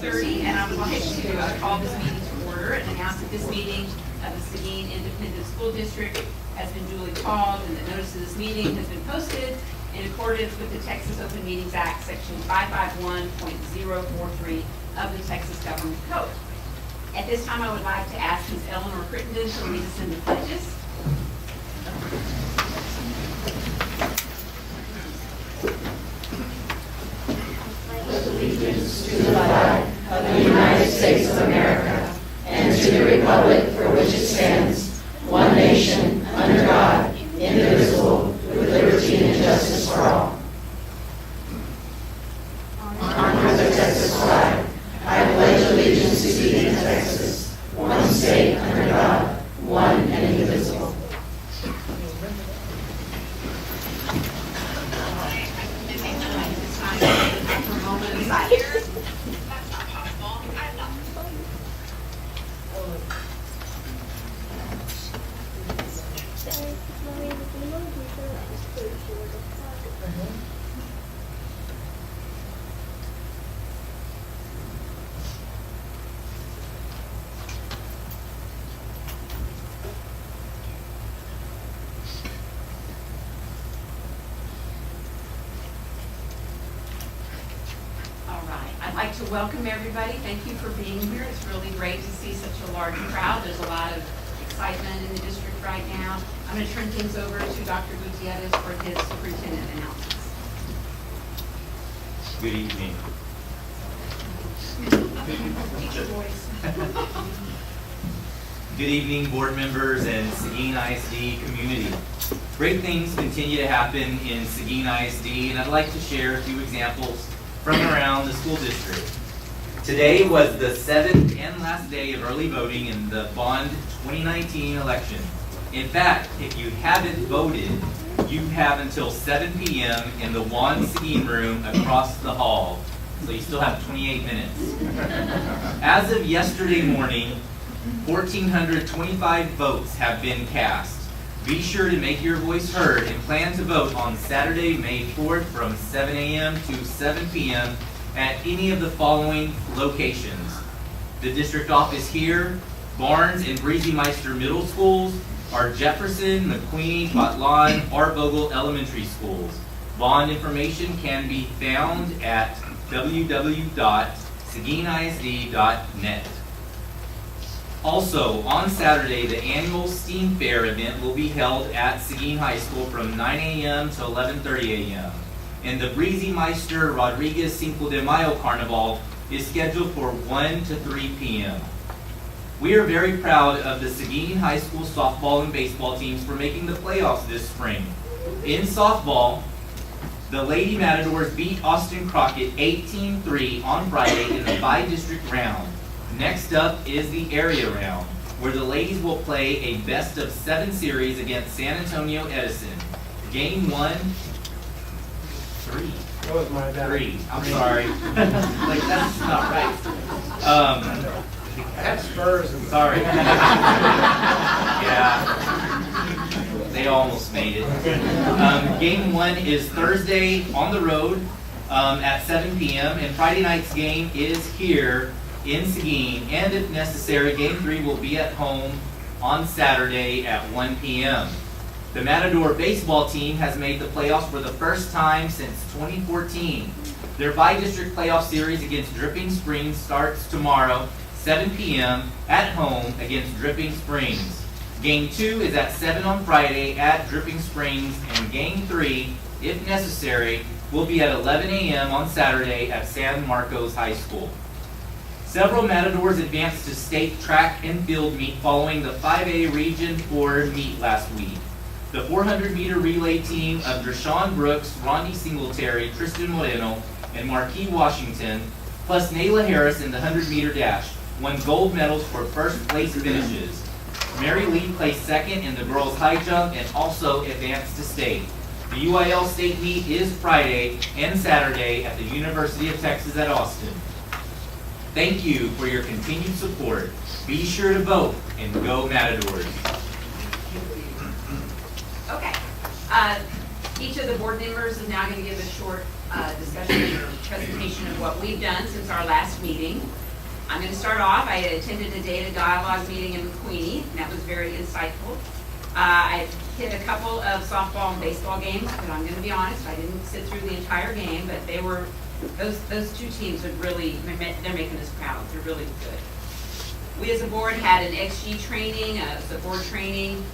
6:30, and I would like to call this meeting to order and announce that this meeting of the Seguin Independent School District has been duly called, and the notice of this meeting has been posted in accordance with the Texas Open Meetings Act, Section 551.043 of the Texas Government Code. At this time, I would like to ask Ms. Eleanor Crittenden to lead us in the pledges. Allegiance to the flag of the United States of America and to the republic for which it stands, one nation, under God, indivisible, with liberty and justice for all. Honor the Texas flag. I pledge allegiance to the Texas, one state under God, one and indivisible. I'd like to welcome everybody. Thank you for being here. It's really great to see such a large crowd. There's a lot of excitement in the district right now. I'm going to turn things over to Dr. Gutierrez for his superintendent announcements. Good evening. Good evening, board members and Seguin ISD community. Great things continue to happen in Seguin ISD, and I'd like to share a few examples from around the school district. Today was the 7th and last day of early voting in the Bond 2019 election. In fact, if you haven't voted, you have until 7 p.m. in the Juan Seguin room across the hall. So you still have 28 minutes. As of yesterday morning, 1,425 votes have been cast. Be sure to make your voice heard and plan to vote on Saturday, May 4th from 7 a.m. to 7 p.m. at any of the following locations: the district office here, Barnes and Breezy Meister Middle Schools, our Jefferson, McQueen, Botlan, Arbogle Elementary Schools. Bond information can be found at www.seguinisd.net. Also, on Saturday, the annual STEAM Fair event will be held at Seguin High School from 9 a.m. to 11:30 a.m. And the Breezy Meister Rodriguez Cinco de Mayo Carnival is scheduled for 1 to 3 p.m. We are very proud of the Seguin High School softball and baseball teams for making the playoffs this spring. In softball, the Lady Matadors beat Austin Crockett 18-3 on Friday in the bi-district round. Next up is the area round, where the ladies will play a best-of-7 series against San Antonio Edison. Game 1, 3. That was my bad. 3. I'm sorry. Like, that's not right. I had Spurs and Sorry. Yeah. They almost made it. Game 1 is Thursday on the road at 7 p.m. and Friday night's game is here in Seguin, and if necessary, Game 3 will be at home on Saturday at 1 p.m. The Matador baseball team has made the playoffs for the first time since 2014. Their bi-district playoff series against Dripping Springs starts tomorrow, 7 p.m. at home against Dripping Springs. Game 2 is at 7 on Friday at Dripping Springs, and Game 3, if necessary, will be at 11 a.m. on Saturday at San Marcos High School. Several Matadors advanced to state track and field meet following the 5A Region 4 meet last week. The 400-meter relay team of Deshaun Brooks, Ronnie Singletary, Tristan Moreno, and Marquis Washington, plus Nayla Harris in the 100-meter dash, won gold medals for first-place finishes. Mary Lee placed second in the girls' high jump and also advanced to state. The UIL state meet is Friday and Saturday at the University of Texas at Austin. Thank you for your continued support. Be sure to vote and go Matadors. Okay. Each of the board members is now going to give a short discussion or presentation presentation of what we've done since our last meeting. I'm going to start off. I attended a data dialogue meeting in McQueenie, and that was very insightful. I hit a couple of softball and baseball games, but I'm going to be honest, I didn't sit through the entire game, but they were, those two teams are really, they're making us proud. They're really good. We as a board had an XG training, a board training.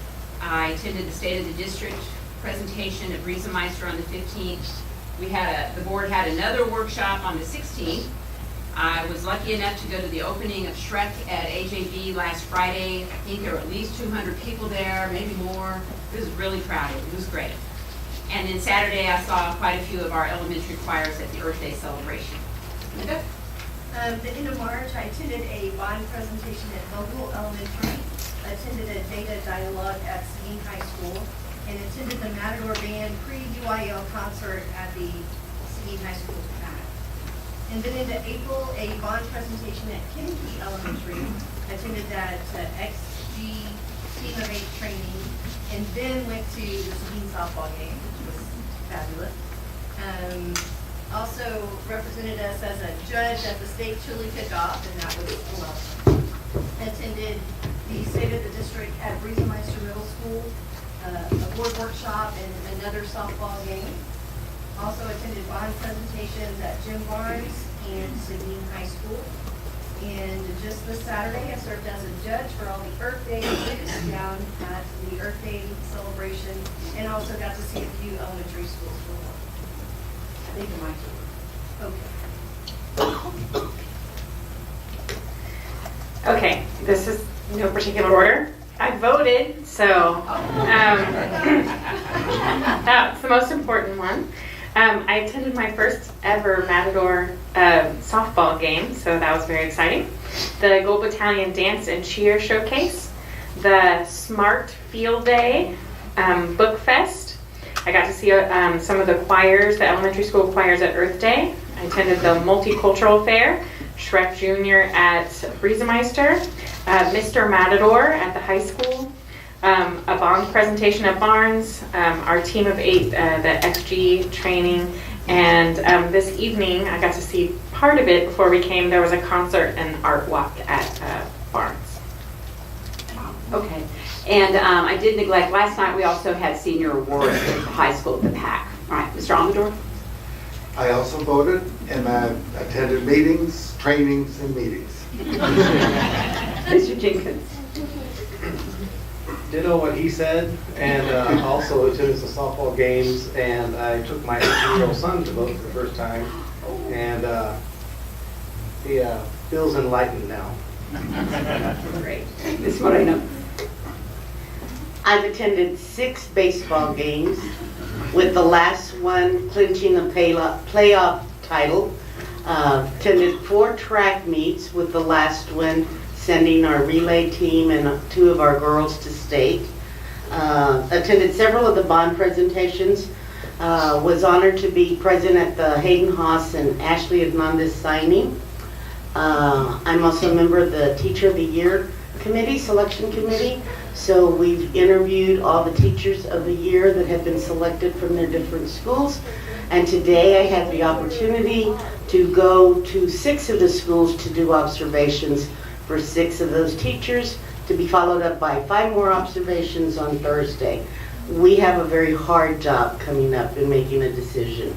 I attended the State of the District presentation at Riesemeister on the 15th. The board had another workshop on the 16th. I was lucky enough to go to the opening of Shrek at AJB last Friday. I think there were at least 200 people there, maybe more. It was really crowded. It was great. And then Saturday, I saw quite a few of our elementary choirs at the Earth Day celebration. Linda? The end of March, I attended a bond presentation at Vogel Elementary, attended a data dialogue at Seguin High School, and attended the Matador Band pre-UIL concert at the Seguin High School back. And then into April, a bond presentation at Kingsbury Elementary, attended that XG Team of 8 training, and then went to the Seguin softball game, which was fabulous. Also represented us as a judge at the state chili cook-off, and that was awesome. Attended the State of the District at Riesemeister Middle School, a board workshop, and another softball game. Also attended bond presentations at Jim Barnes and Seguin High School. And just this Saturday, I served as a judge for all the Earth Day events down at the Earth Day celebration, and also got to see a few elementary schools for one. I think it might be. Okay. Okay, this is no particular order. I voted, so that's the most important one. I attended my first ever Matador softball game, so that was very exciting. The Gold Battalion Dance and Cheer Showcase, the Smart Field Day Book Fest. I got to see some of the choirs, the elementary school choirs at Earth Day. I attended the Multicultural Fair, Shrek Jr. at Riesemeister, Mr. Matador at the high school, a bond presentation at Barnes, our team of 8, the XG training, and this evening I got to see part of it before we came. There was a concert and art walk at Barnes. Okay. And I did neglect, last night we also had senior awards at the high school at the PAC. All right, Mr. Amador? I also voted, and I attended meetings, trainings, and meetings. Mr. Jenkins? Ditto what he said, and also attended the softball games, and I took my 18-year-old son to vote for the first time, and he feels enlightened now. Great. Ms. Moreno? I've attended 6 baseball games, with the last one clinching a playoff title. Attended 4 track meets, with the last one sending our relay team and 2 of our girls to state. Attended several of the bond presentations. Was honored to be present at the Hayden Haas and Ashley Hernandez signing. I'm also a member of the Teacher of the Year committee, selection committee. So we've interviewed all the teachers of the year that have been selected from their different schools. And today I had the opportunity to go to 6 of the schools to do observations for 6 of those teachers, to be followed up by 5 more observations on Thursday. We have a very hard job coming up in making a decision.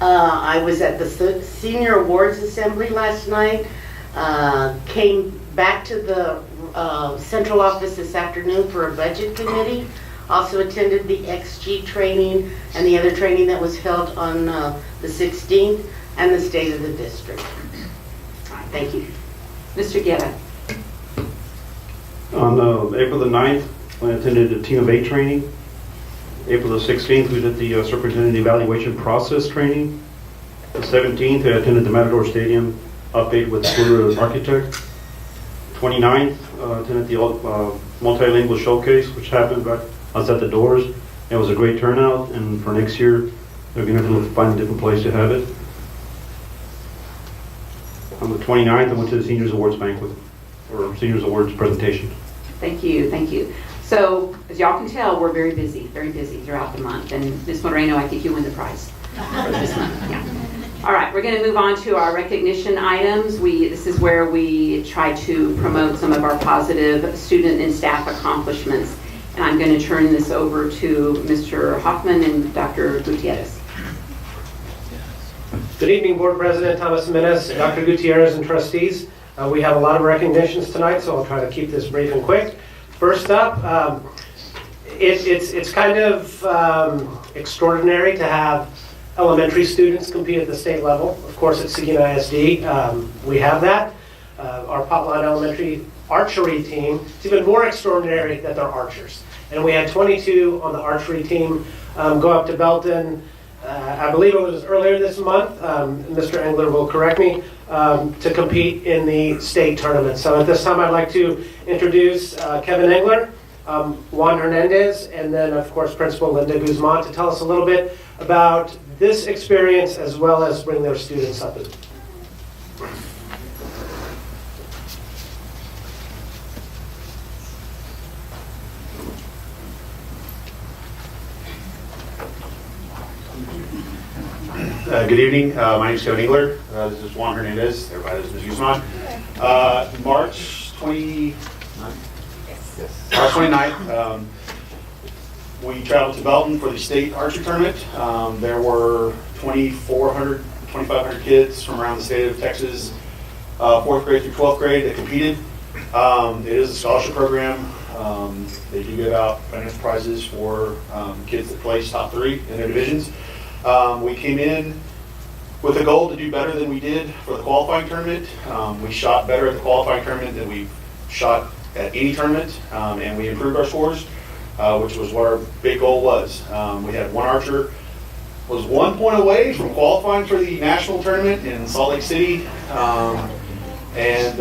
I was at the Senior Awards Assembly last night, came back to the central office this afternoon for a budget committee. Also attended the XG training and the other training that was held on the 16th, and the State of the District. Thank you. Mr. Guerra? On April the 9th, I attended a Team of 8 training. April the 16th, we did the Superintendent Evaluation Process training. The 17th, I attended the Matador Stadium update with the architect. 29th, attended the multilingual showcase, which happened back outside the doors. It was a great turnout, and for next year, they're going to have to find a different place to have it. On the 29th, I went to the Seniors Awards banquet, or Seniors Awards presentation. Thank you, thank you. So, as y'all can tell, we're very busy throughout the month. And Ms. Moreno, I think you win the prize for this month. Yeah. All right, we're we're going to move on to our recognition items. This is where we try to promote some of our positive student and staff accomplishments. And I'm going to turn this over to Mr. Hoffman and Dr. Gutierrez. Good evening, Board President Thomas Menes, Dr. Gutierrez, and trustees. We have a lot of recognitions tonight, so I'll try to keep this brief and quick. First up, it's kind of extraordinary to have elementary students compete at the state level. Of course, at Seguin ISD, we have that. Our Potline Elementary archery team, it's even more extraordinary that they're archers. And we had 22 on the archery team go up to Belton, I believe it was earlier this month, Mr. Engler will correct me, to compete in the state tournament. So at this time I'd like to introduce Kevin Engler, Juan Hernandez, and then of course Principal Linda Guzman to tell us a little bit about this experience as well as bring their students up. Good evening. My name is Kevin Engler. This is Juan Hernandez. Everybody, this is Ms. Guzman. March 29th. March 29th, we traveled to Belton for the state archery tournament. There were 2,500 kids from around the state of Texas, 4th grade through 12th grade that competed. It is a scholarship program. They do give out financial prizes for kids that place top 3 in their divisions. We came in with a goal to do better than we did for the qualifying tournament. We shot better at the qualifying tournament than we shot at any tournament, and we improved our scores, which was what our big goal was. We had one archer was 1 point away from qualifying for the national tournament in Salt Lake City, and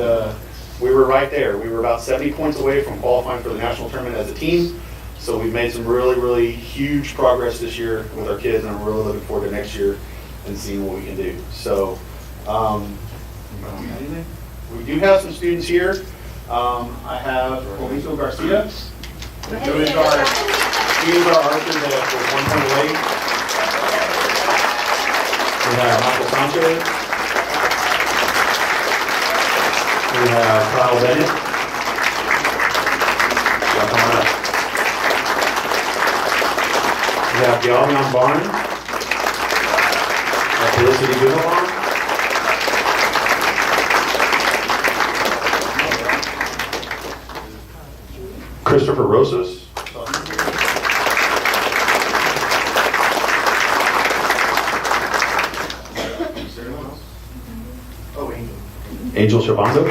we were right there. We were about 70 points away from qualifying for the national tournament as a team. So we've made some really, really huge progress this year with our kids, and I'm really looking forward to next year and seeing what we can do. So we do have some students here. I have Juanito Garcia. He is our archer that was 1 point away. We have Michael Sanchez. We have Kyle Bennett. Yeah, come on up. We have Galvion Barnes, Felicity Goodall, Christopher Rosas, Angel Shabando,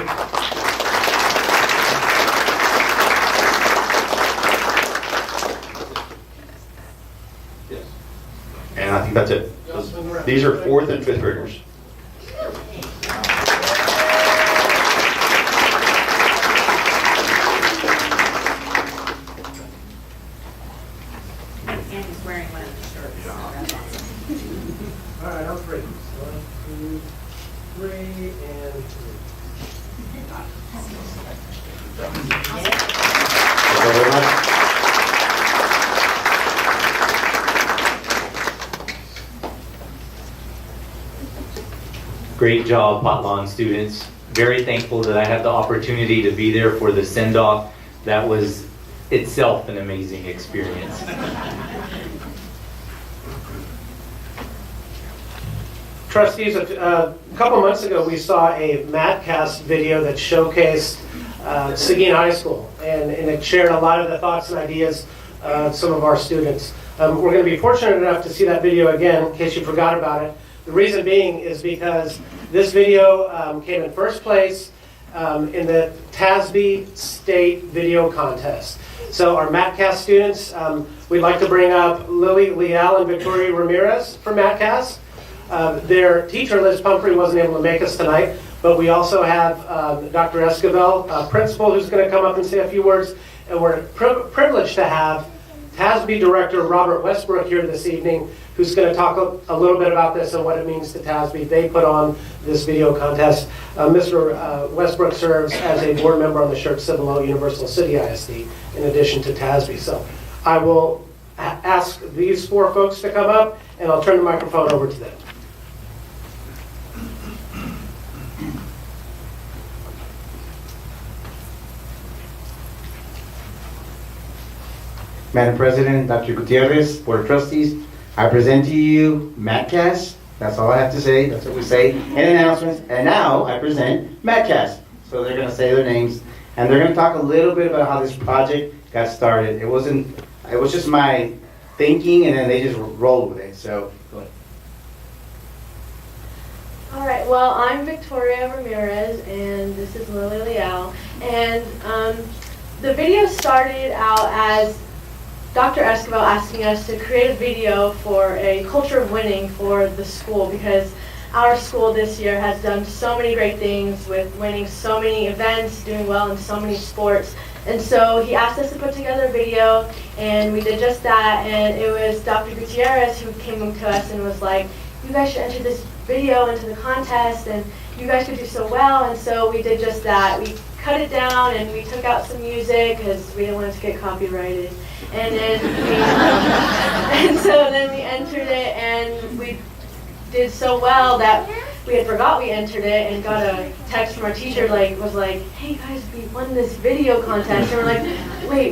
and I think that's it. These are 4th and 5th graders. Andy's wearing one of the shirts. All right, I'm free. 1, 2, 3, and 3. Thank you very much. Great job, Potlawn students. Very thankful that I had the opportunity to be there for the send-off. That was itself an amazing experience. Trustees, a couple months ago, we saw a Madcast video that showcased Seguin High School, and it shared a lot of the thoughts and ideas of some of our students. We're going to be fortunate enough to see that video again, in case you forgot about it. The reason being is because this video came in first place in the TASB State Video Contest. So our MatCast students, we'd like to bring up Lily Leal and Victoria Ramirez from MatCast. Their teacher, Liz Pumphrey, wasn't able to make us tonight, but we also have Dr. Escobar, principal, who's going to come up and say a few words. And we're privileged to have TASB Director Robert Westbrook here this evening, who's going to talk a little bit about this and what it means to TASB. They put on this video contest. Mr. Westbrook serves as a board member on the Shirt Cibolo Universal City ISD, in addition to TASB. So I will ask these 4 folks to come up, and I'll turn the microphone over to them. Madam President, Dr. Gutierrez, Board of Trustees, I present to you MatCast. That's all I have to say. That's what we say in announcements. And now I present MatCast. So they're going to say their names, and they're going to talk a little bit about how this project got started. It was just my thinking, and then they just rolled with it. So go ahead. All right, well, I'm Victoria Ramirez, and this is Lily Leal. And the video started out as Dr. Escobar asking us to create a video for a culture of winning for the school, because our school this year has done so many great things with winning so many events, doing well in so many sports. And so he asked us to put together a video, and we did just that. And it was Dr. Gutierrez who came to us and was like, you guys should enter this video into the contest, and you guys could do so well. And so we did just that. We cut it down, and we took out some music because we didn't want it to get copyrighted. And then and so then we entered it, and we did so well that we had forgot we entered it, and got a text from our teacher, was like, hey guys, we won this video contest. And we're like,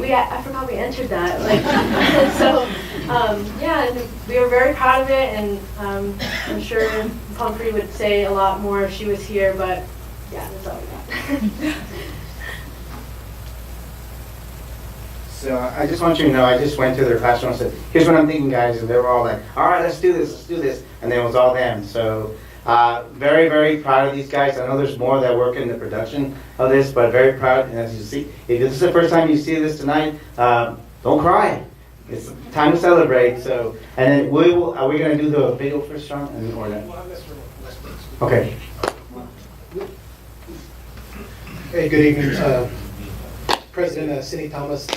wait, I forgot we entered that. And so, yeah, and we were very proud of it, and I'm sure Pumphrey would say a lot more if she was here, but yeah, that's all we got. So I just want you to know, I just went to their classroom and said, here's what I'm thinking, guys. And they were all like, all right, let's do this. And then it was all them. So very, very proud of these guys. I know there's more that work in the production of this, but very proud. And as you see, if this is the first time you see this tonight, don't cry. It's time to celebrate. So, and then are we going to do the video first, Sean? Or not? Okay. Hey, good evening, President Cindy Thomas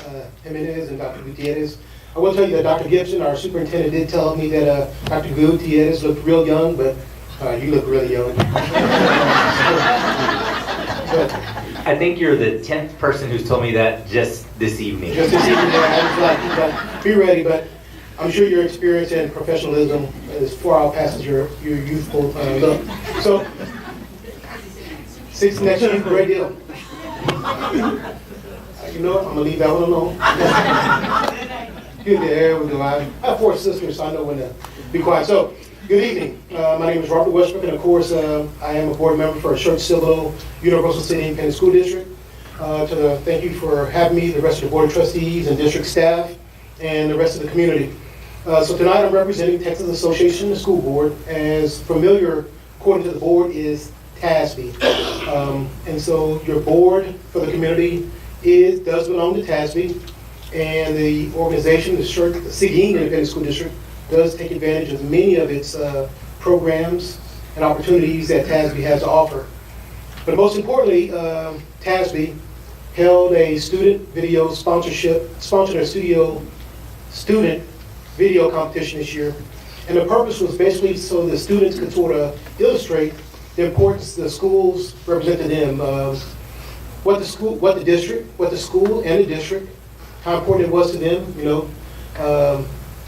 Jimenez and Dr. Gutierrez. I will tell you that Dr. Gibson, our superintendent, did tell me that Dr. Gutierrez looked real young, but you look really young. I think you're the 10th person who's told me that just this evening. Just this evening, I was like, be ready, but I'm sure your experience and professionalism is far outpasses your youthful look. So, 6 next year, great deal. You know what? I'm gonna leave that one alone. Good, there we go. I have 4 sisters, so I know when to be quiet. So, good evening. My name is Robert Westbrook, and of course, I am a board member for Church-Civil Universal City Independent School District. Thank you for having me, the rest of the Board of Trustees and district staff, and the rest of the community. So tonight, I'm representing Texas Association of School Board. As familiar, according to the board, is TASB. And so your board for the community does belong to TASB, and the organization, the Seguin Independent School District, does take advantage of many of its programs and opportunities that TASB has to offer. But most importantly, TASB held a student video sponsored a student video competition this year, and the purpose was basically so the students could sort of illustrate the importance the schools represent to them, what the school and the district, how important it was to them,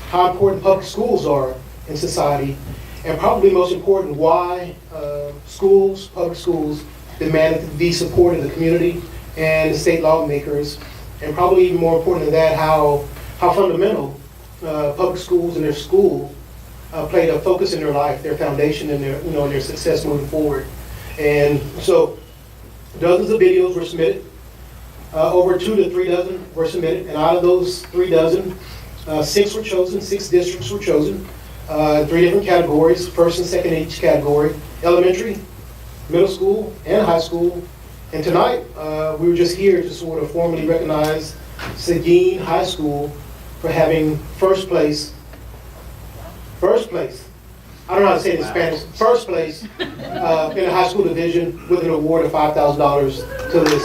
how important public schools are in society, and probably most important, why public schools demanded to be supported in the community and the state lawmakers, and probably even more important than that, how fundamental public schools and their school played a focus in their life, their foundation, and their success moving forward. And so, dozens of videos were submitted. Over 2 to 3 dozen were submitted, and out of those 3 dozen, 6 were chosen. 6 districts were chosen. 3 different categories, first and second in each category: elementary, middle school, and high school. And tonight, we were just here to sort of formally recognize Seguin High School for having first place. I don't know how to say it in Spanish. First place in the high school division with an award of $5,000 to this.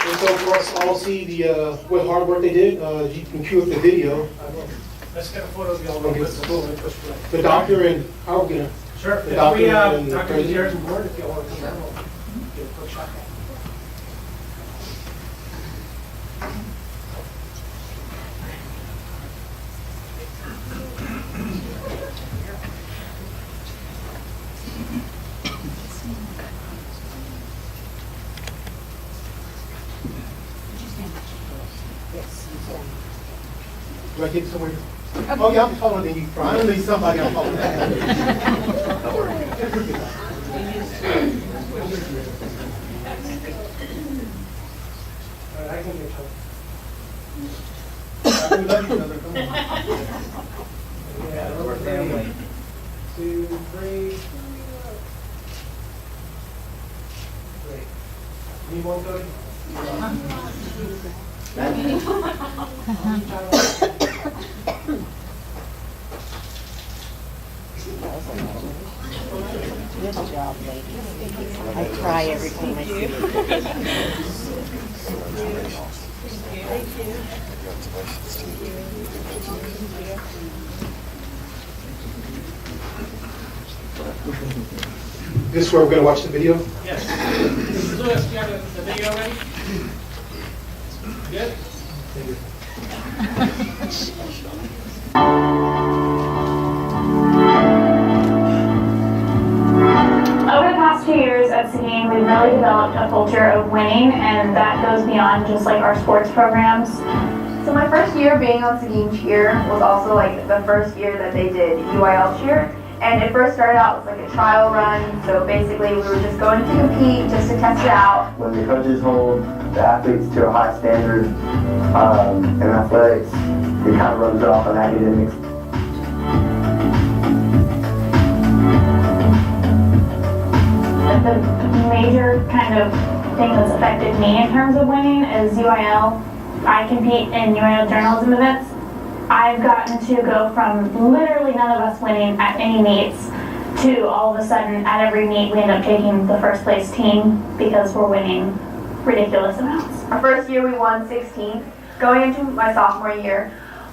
And so for us to all see what hard work they did, you can cue up the video. Let's get a photo of y'all with the school. The doctor and how are we gonna? Sure. The doctor We have and Dr. the Gutierrez on board if y'all want to come down. We'll get a quick shot. Do I take it somewhere? Oh, yeah, I'm taller than you. I don't need somebody I'm taller than. All right, I can get taller. We love each other, come on. Yeah, We're family. 2, 3. Great. Need one, Cody? Good job, ladies. I cry every time I see you. This is where we're going to watch the video? Yes. Mrs. Lewis, you have the video ready? Good? Over the past 2 years at Seguin, we've really developed a culture of winning, and that goes beyond just like our sports programs. So my first year being on Seguin Cheer was also like the first year that they did UIL Cheer. And it first started out as like a trial run, so basically we were just going to compete just to test it out. When the coaches hold the athletes to a high standard in athletics, it kind of rubs it off on academics. The major kind of thing that's affected me in terms of winning is UIL. I compete in UIL journalism events. I've gotten to go from literally none of us winning at any meets to all of a sudden at every meet we end up taking the first place team because we're winning ridiculous amounts. Our first year we won 16th. Going into my sophomore year,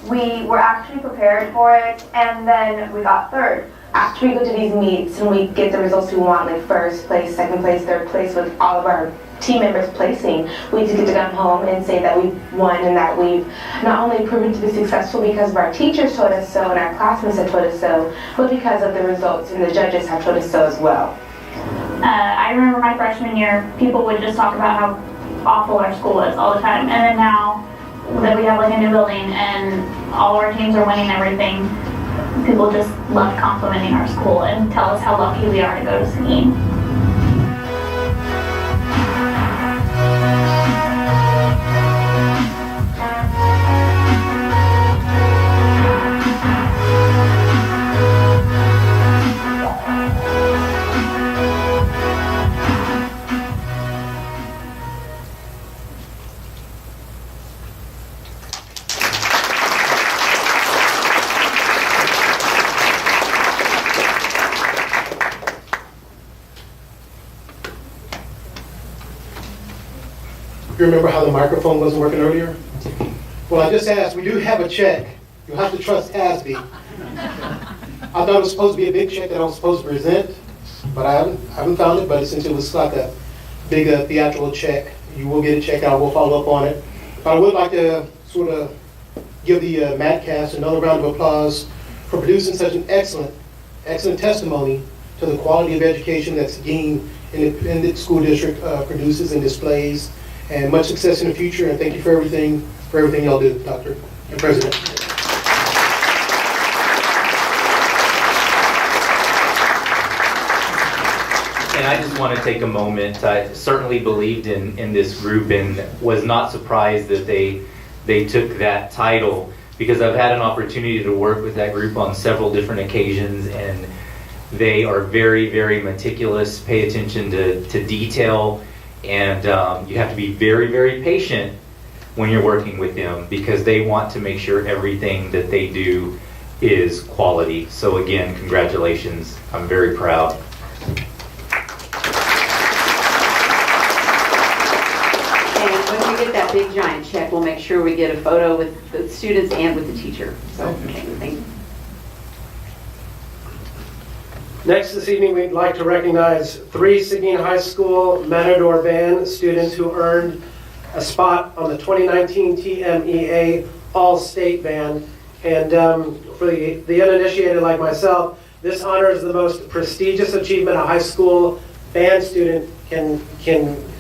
we were actually prepared for it, and then we got third. After we go to these meets and we get the results we want, like first place, second place, third place, with all of our team members placing, we just get to come home and say that we've won and that we've not only proven to be successful because of our teachers told us so and our classmates have told us so, but because of the results and the judges have told us so as well. I remember my freshman year, people would just talk about how awful our school was all the time, and then now that we have like a new building and all our teams are winning everything, people just love complimenting our school and tell us how lucky we are to go to Seguin. You remember how the microphone wasn't working earlier? Well, I just asked, we do have a check. You'll have to trust ASB. I thought it was supposed to be a big check that I was supposed to present, but I haven't found it, but since it was like a big theatrical check, you will get a check out, we'll follow up on it. But I would like to sort of give the MATCast another round of applause for producing such an excellent testimony to the quality of education that Seguin Independent School District produces and displays. And much success in the future, and thank you for everything y'all do, Doctor and President. And I just want to take a moment. I certainly believed in this group and was not surprised that they took that title, because I've had an opportunity to work with that group on several different occasions, and they are very, very meticulous, pay attention to detail. And you have to be very, very patient when you're working with them, because they want to make sure everything that they do is quality. So again, congratulations. I'm very proud. And when we get that big giant check, we'll make sure we get a photo with the students and with the teacher. So, okay, thank you. Next this evening, we'd like to recognize 3 Seguin High School Matador Band students who earned a spot on the 2019 TMEA All-State Band. And for the uninitiated like myself, this honor is the most prestigious achievement a high school band student can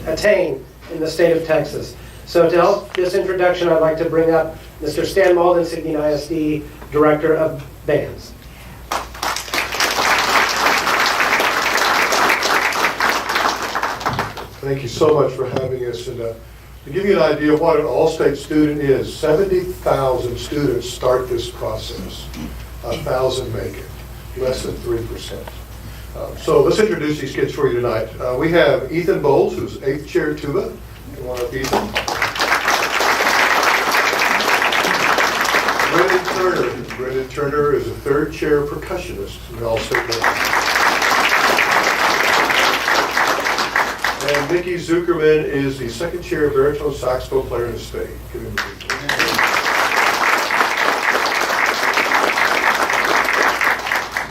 attain in the state of Texas. So to help this introduction, I'd like to bring up Mr. Stan Malden, Seguin ISD Director of Bands. Thank you so much for having us. And to give you an idea of what an all-state student is, 70,000 students start this process. 1,000 make it, less than 3%. So let's introduce these kids for you tonight. We have Ethan Bowles, who's 8th chair tuba. Come on up, Ethan. Brendan Turner. Brendan Turner is a 3rd chair percussionist in the all-state band. And Mickey Zuckerman is the 2nd chair baritone saxophone player in the state. Give him a big hand.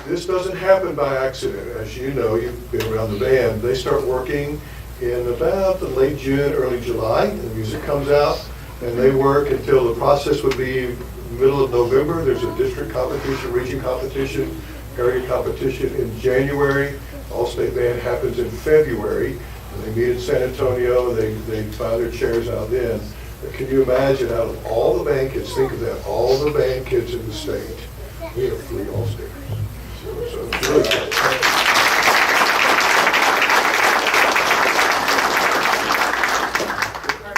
This doesn't happen by accident. As you know, you've been around the band. They start working in about the late June, early July, and the music comes out, and they work until the process would be middle of November. There's a district competition, region competition, area competition in January. All-state band happens in February. And they meet in San Antonio, and they find their chairs out then. But can you imagine, out of all the band kids, think of that, all the band kids in the state, we have 3 all-staters. So it's really cool.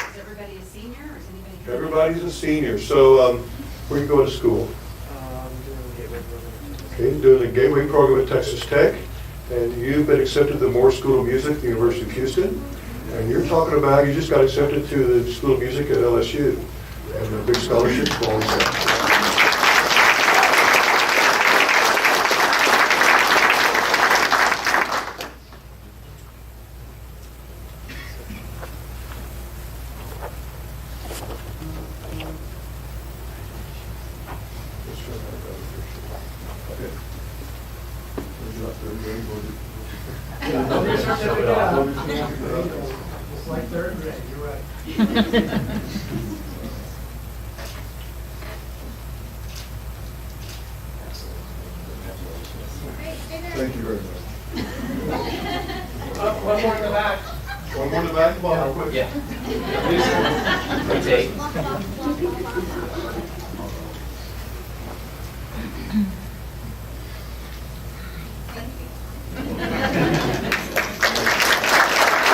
Is everybody a senior, or is anybody? Everybody's a senior. So where are you going to school? Okay, doing the Gateway program at Texas Tech. And you've been accepted to the Moore School of Music at the University of Houston. And you're talking about, you just got accepted to the School of Music at LSU. And a big scholarship for all of that. It's like 3rd grade, you're right. Thank you very much. One more in the back. One more in the back? Come on, quick. Yeah. Take.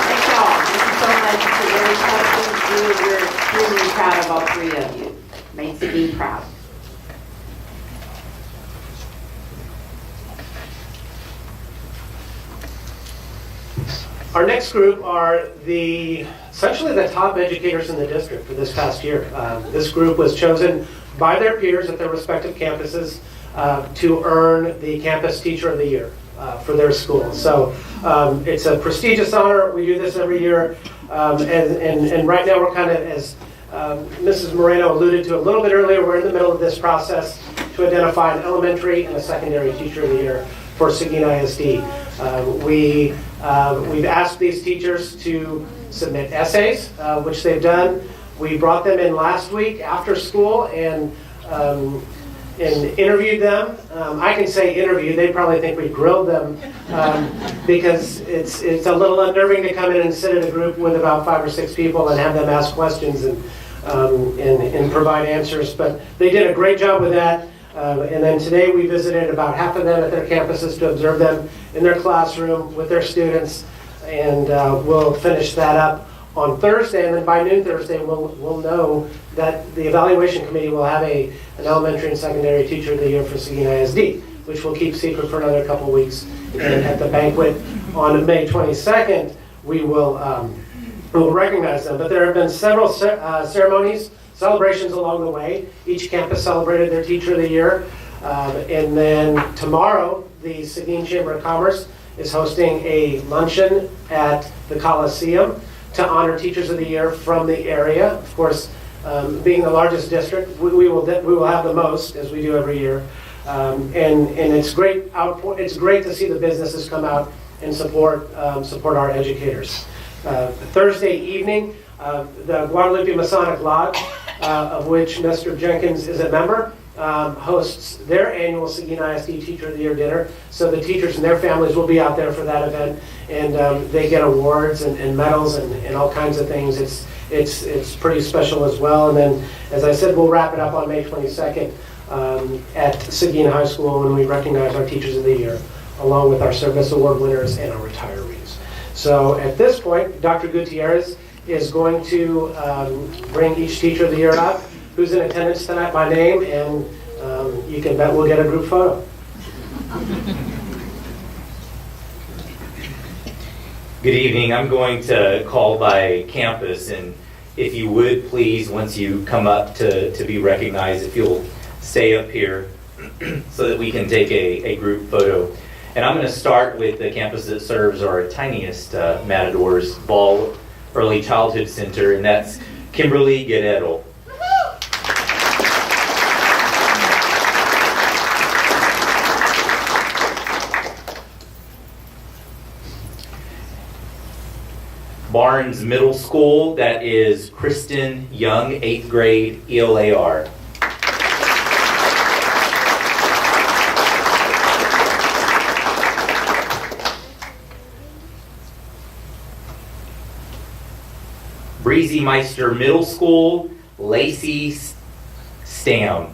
Thank y'all. Thank you so much. It's a really tough thing to do. We're extremely proud of all 3 of you. Made Seguin proud. Our next group are essentially the top educators in the district for this past year. This group was chosen by their peers at their respective campuses to earn the Campus Teacher of the Year for their school. So it's a prestigious honor. We do this every year. And right now we're kind of, as Mrs. Moreno alluded to a little bit earlier, we're in the middle of this process to identify an elementary and a secondary Teacher of the Year for Seguin ISD. We've asked these teachers to submit essays, which they've done. We brought them in last week after school and interviewed them. I can say interviewed, they probably think we grilled them because it's a little unnerving to come in and sit in a group with about 5 or 6 people and have them ask questions and provide answers. But they did a great job with that. And then today we visited about half of them at their campuses to observe them in their classroom with their students. And we'll finish that up on Thursday, and then by noon Thursday we'll know that the evaluation committee will have an elementary and secondary Teacher of the Year for Seguin ISD, which we'll keep secret for another couple of weeks. And at the banquet on May 22nd, we'll recognize them. But there have been several ceremonies, celebrations along the way. Each campus celebrated their Teacher of the Year. And then tomorrow, the Seguin Chamber of Commerce is hosting a luncheon at the Coliseum to honor Teachers of the Year from the area. Of course, being the largest district, we will have the most, as we do every year. And it's great it's great to see the businesses come out and support our educators. Thursday evening, the Guadalupe Masonic Lodge, of which Mr. Jenkins is a member, hosts their annual Seguin ISD Teacher of the Year dinner. So the teachers and their families will be out there for that event, and they get awards and medals and all kinds of things. it's pretty special as well. And then, as I said, we'll wrap it up on May 22nd at Seguin High School when we recognize our Teachers of the Year, along with our Service Award winners and our retirees. So at this point, Dr. Gutierrez is going to bring each Teacher of the Year up who's in attendance tonight by name, and you can bet we'll get a group photo. Good evening. I'm going to call by campus, and if you would please, once you come up to be recognized, if you'll stay up here so that we can take a group photo. And I'm going to start with the campus that serves our tiniest Matadors Ball Early Childhood Center, and that's Kimberly Guerrero. Barnes Middle School, that is Kristen Young, 8th grade, ELAR. Breezy Meister Middle School, Lacey Stam.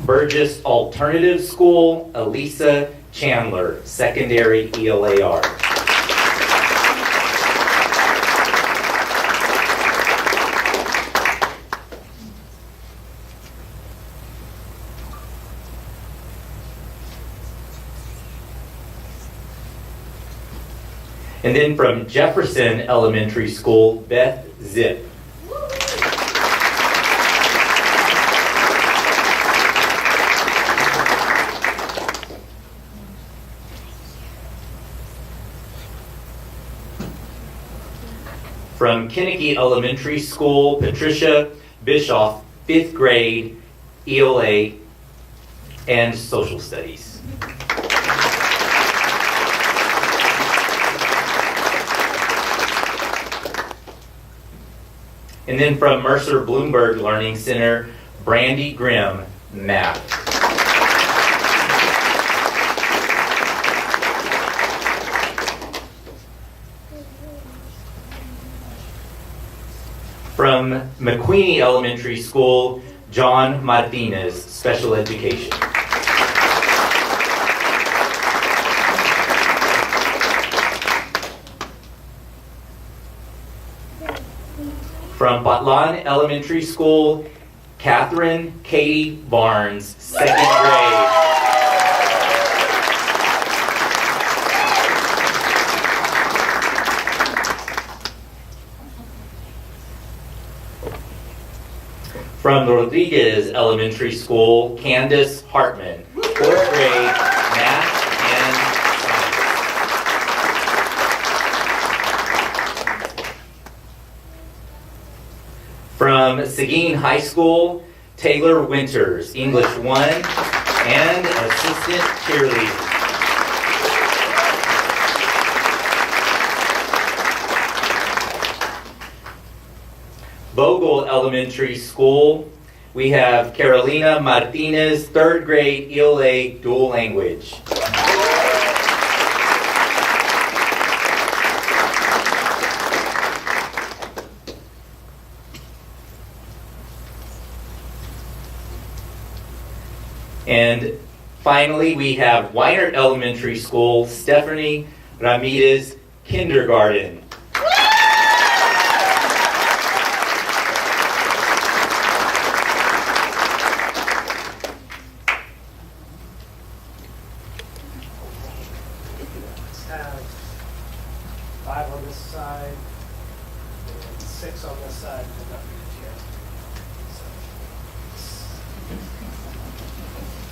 Burgess Alternative School, Elisa Chandler, secondary ELAR. And then from Jefferson Elementary School, Beth Zip. From Kinnicky Elementary School, Patricia Bischoff, 5th grade, ELA, and Social Studies. And then from Mercer Bloomberg Learning Center, Brandy Grimm, Math. From McQueenie Elementary School, John Martinez, Special Education. From Patlan Elementary School, Catherine Katie Barnes, 2nd grade. From Rodriguez Elementary School, Candace Hartman, 4th grade, Math and Science. From Seguin High School, Taylor Winters, English 1 and Assistant Cheerleader. Bogle Elementary School, we have Carolina Martinez, 3rd grade, ELA, dual language. And finally, we have Weinert Elementary School, Stephanie Ramirez, kindergarten.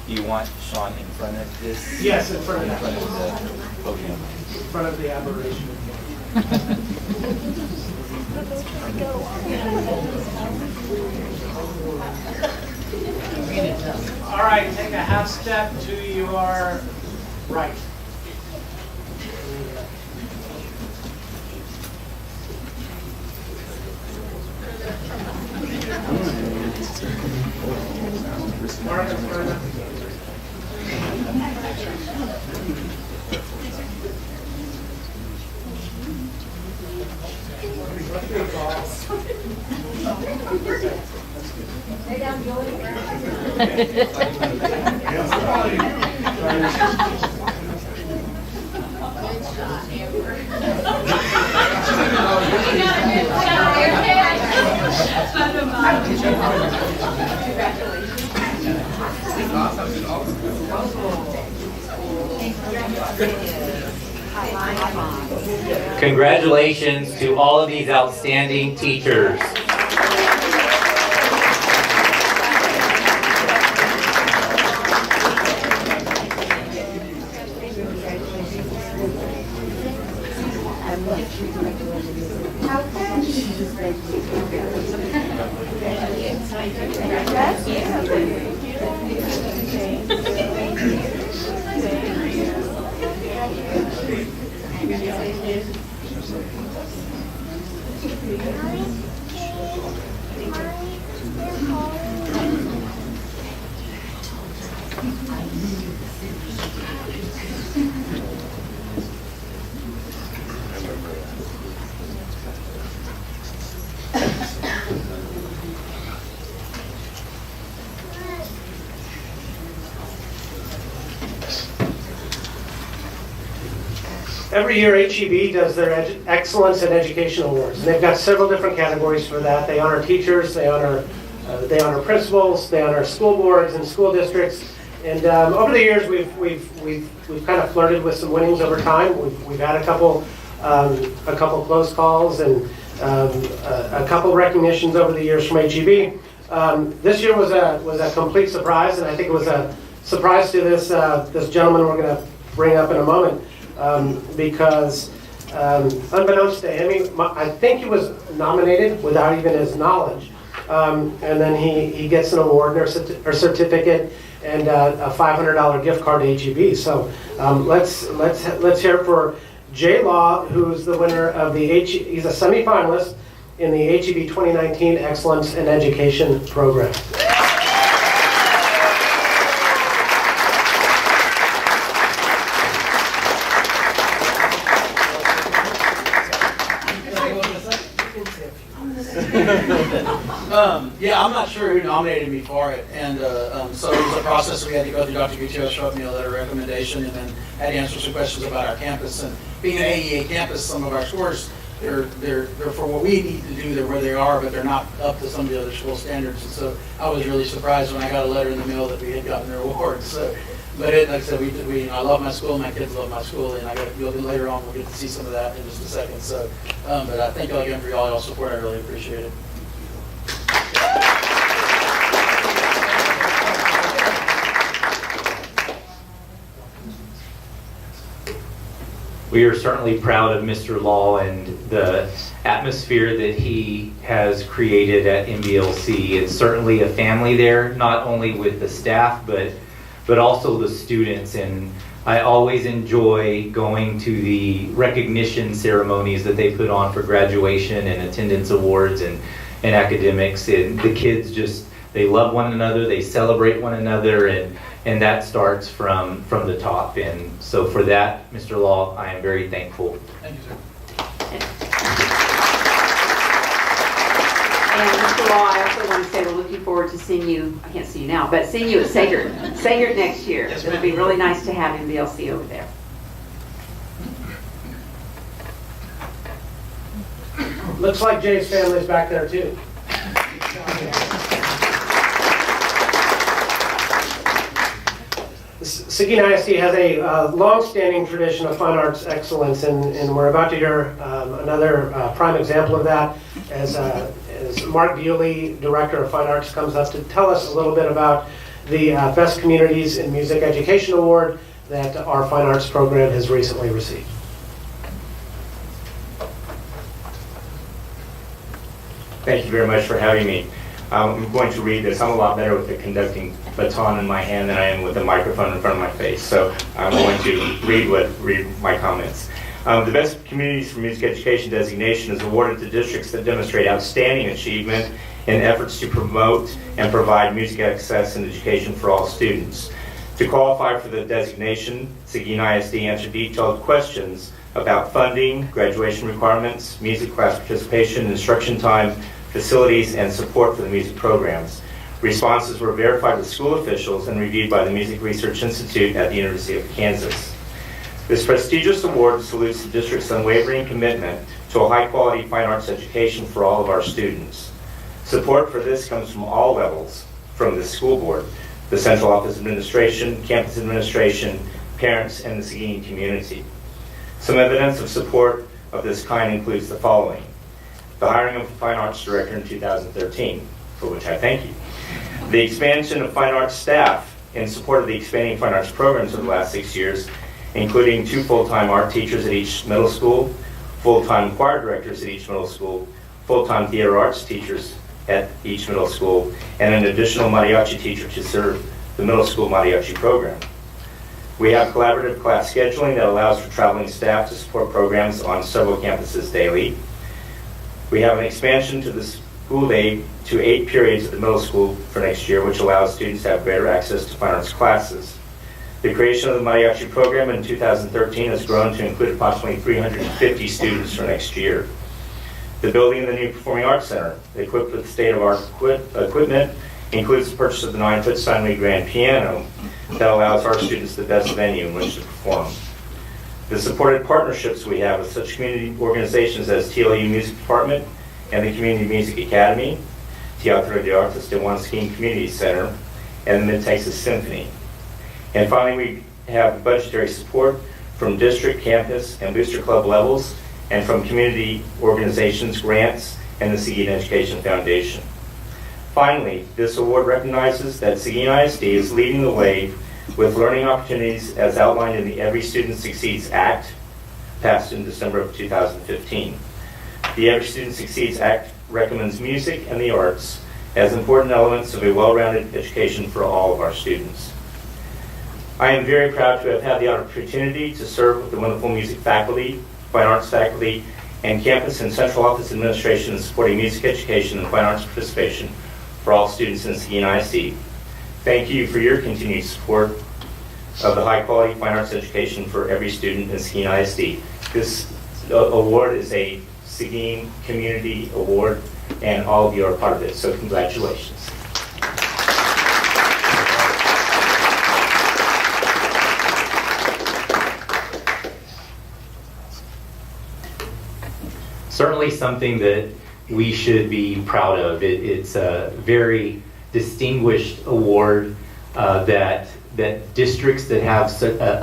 Do you want Sean in front of this? Yes, in front of that. the podium. In front of the aberration. All right, take a half step to your right. Congratulations to all of these outstanding teachers. Every year, HEB does their Excellence in Education Awards, and they've got several different categories for that. They honor teachers, they honor principals, they honor school boards and school districts. And over the years, we've kind of flirted with some winnings over time. We've had a couple close calls and a couple recognitions over the years from HEB. This year was a complete surprise, and I think it was a surprise to this gentleman we're going to bring up in a moment. Because unbeknownst to him, I think he was nominated without even his knowledge. And then he gets an award or certificate and a $500 gift card to HEB. So let's hear it for Jay Law, who's the winner of he's a semifinalist in the HEB 2019 Excellence in Education Program. Yeah, I'm not sure who nominated me for it, and so it was a process we had to go through. Dr. Gutierrez wrote me a letter of recommendation, and then had to answer some questions about our campus. And being an AEA campus, some of our scores, they're for what we need to do. They're where they are, but they're not up to some of the other school standards. And so I was really surprised when I got a letter in the mail that we had gotten their awards. So, but like I said, I love my school, my kids love my school, and later on we'll get to see some of that in just a second. So, but I thank you again for all y'all's support. I really appreciate it. We are certainly proud of Mr. Law and the atmosphere that he has created at MBLC. It's certainly a family there, not only with the staff, but also the students. And I always enjoy going to the recognition ceremonies that they put on for graduation and attendance awards and academics. And the kids they love one another, they celebrate one another, and that starts from the top. And so for that, Mr. Law, I am very thankful. Thank you, sir. And Mr. Law, I also want to say we're looking forward to seeing you, I can't see you now, but seeing you at Seguin next year. Yes, It'll be really nice to have MBLC over there. Looks like Jay's family's back there too. Seguin ISD has a long-standing tradition of fine arts excellence, and we're about to hear another prime example of that as Mark Bewley, Director of Fine Arts, comes up to tell us a little bit about the Best Communities in Music Education Award that our fine arts program has recently received. Thank you very much for having me. I'm going to read this. I'm a lot better with the conducting baton in my hand than I am with the microphone in front of my face. So I'm going to read my comments. The Best Communities for Music Education designation is awarded to districts that demonstrate outstanding achievement in efforts to promote and provide music access and education for all students. To qualify for the designation, Seguin ISD answered detailed questions about funding, graduation requirements, music class participation, instruction time, facilities, and support for the music programs. Responses were verified with school officials and reviewed by the Music Research Institute at the University of Kansas. This prestigious award salutes the district's unwavering commitment to a high-quality fine arts education for all of our students. Support for this comes from all levels, from the school board, the central office administration, campus administration, parents, and the Seguin community. Some evidence of support of this kind includes the following: the hiring of a fine arts director in 2013, for which I thank you. The expansion of fine arts staff in support of the expanding fine arts programs over the last 6 years, including 2 full-time art teachers at each middle school, full-time choir directors at each middle school, full-time theater arts teachers at each middle school, and an additional mariachi teacher to serve the middle school mariachi program. We have collaborative class scheduling that allows for traveling staff to support programs on several campuses daily. We have an expansion to the school day to 8 periods at the middle school for next year, which allows students to have greater access to fine arts classes. The creation of the mariachi program in 2013 has grown to include approximately 350 students for next year. The building of the new Performing Arts Center, equipped with state-of-the-art equipment, includes the purchase of the 9-foot Steinway grand piano that allows our students the best venue in which to perform. The supported partnerships we have with such community organizations as TLU Music Department and the Community Music Academy, Teatro de Artes de Juan Seguin Community Center, and the Mid-Texas Symphony. And finally, we have budgetary support from district, campus, and booster club levels, and from community organizations, grants, and the Seguin Education Foundation. Finally, this award recognizes that Seguin ISD is leading the way with learning opportunities as outlined in the Every Student Succeeds Act, passed in December of 2015. The Every Student Succeeds Act recommends music and the arts as important elements of a well-rounded education for all of our students. I am very proud to have had the opportunity to serve with the wonderful music faculty, fine arts faculty, and campus and central office administration in supporting music education and fine arts participation for all students in Seguin ISD. Thank you for your continued support of the high-quality fine arts education for every student in Seguin ISD. This award is a Seguin Community Award, and all of you are part of it, so congratulations. Certainly something that we should be proud of. It's a very distinguished award that districts that have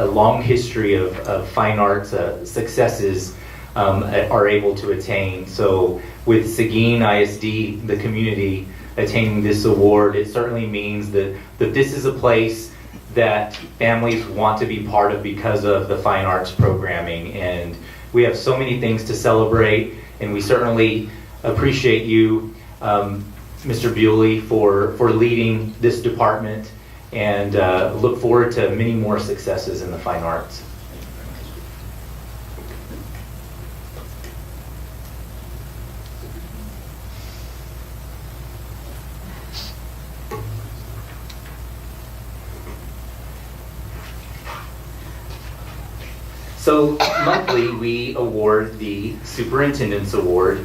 a long history of fine arts successes are able to attain. So with Seguin ISD, the community attaining this award, it certainly means that this is a place that families want to be part of because of the fine arts programming. And we have so many things to celebrate, and we certainly appreciate you, Mr. Bewley, for leading this department, and look forward to many more successes in the fine arts. So monthly we award the Superintendent's Award,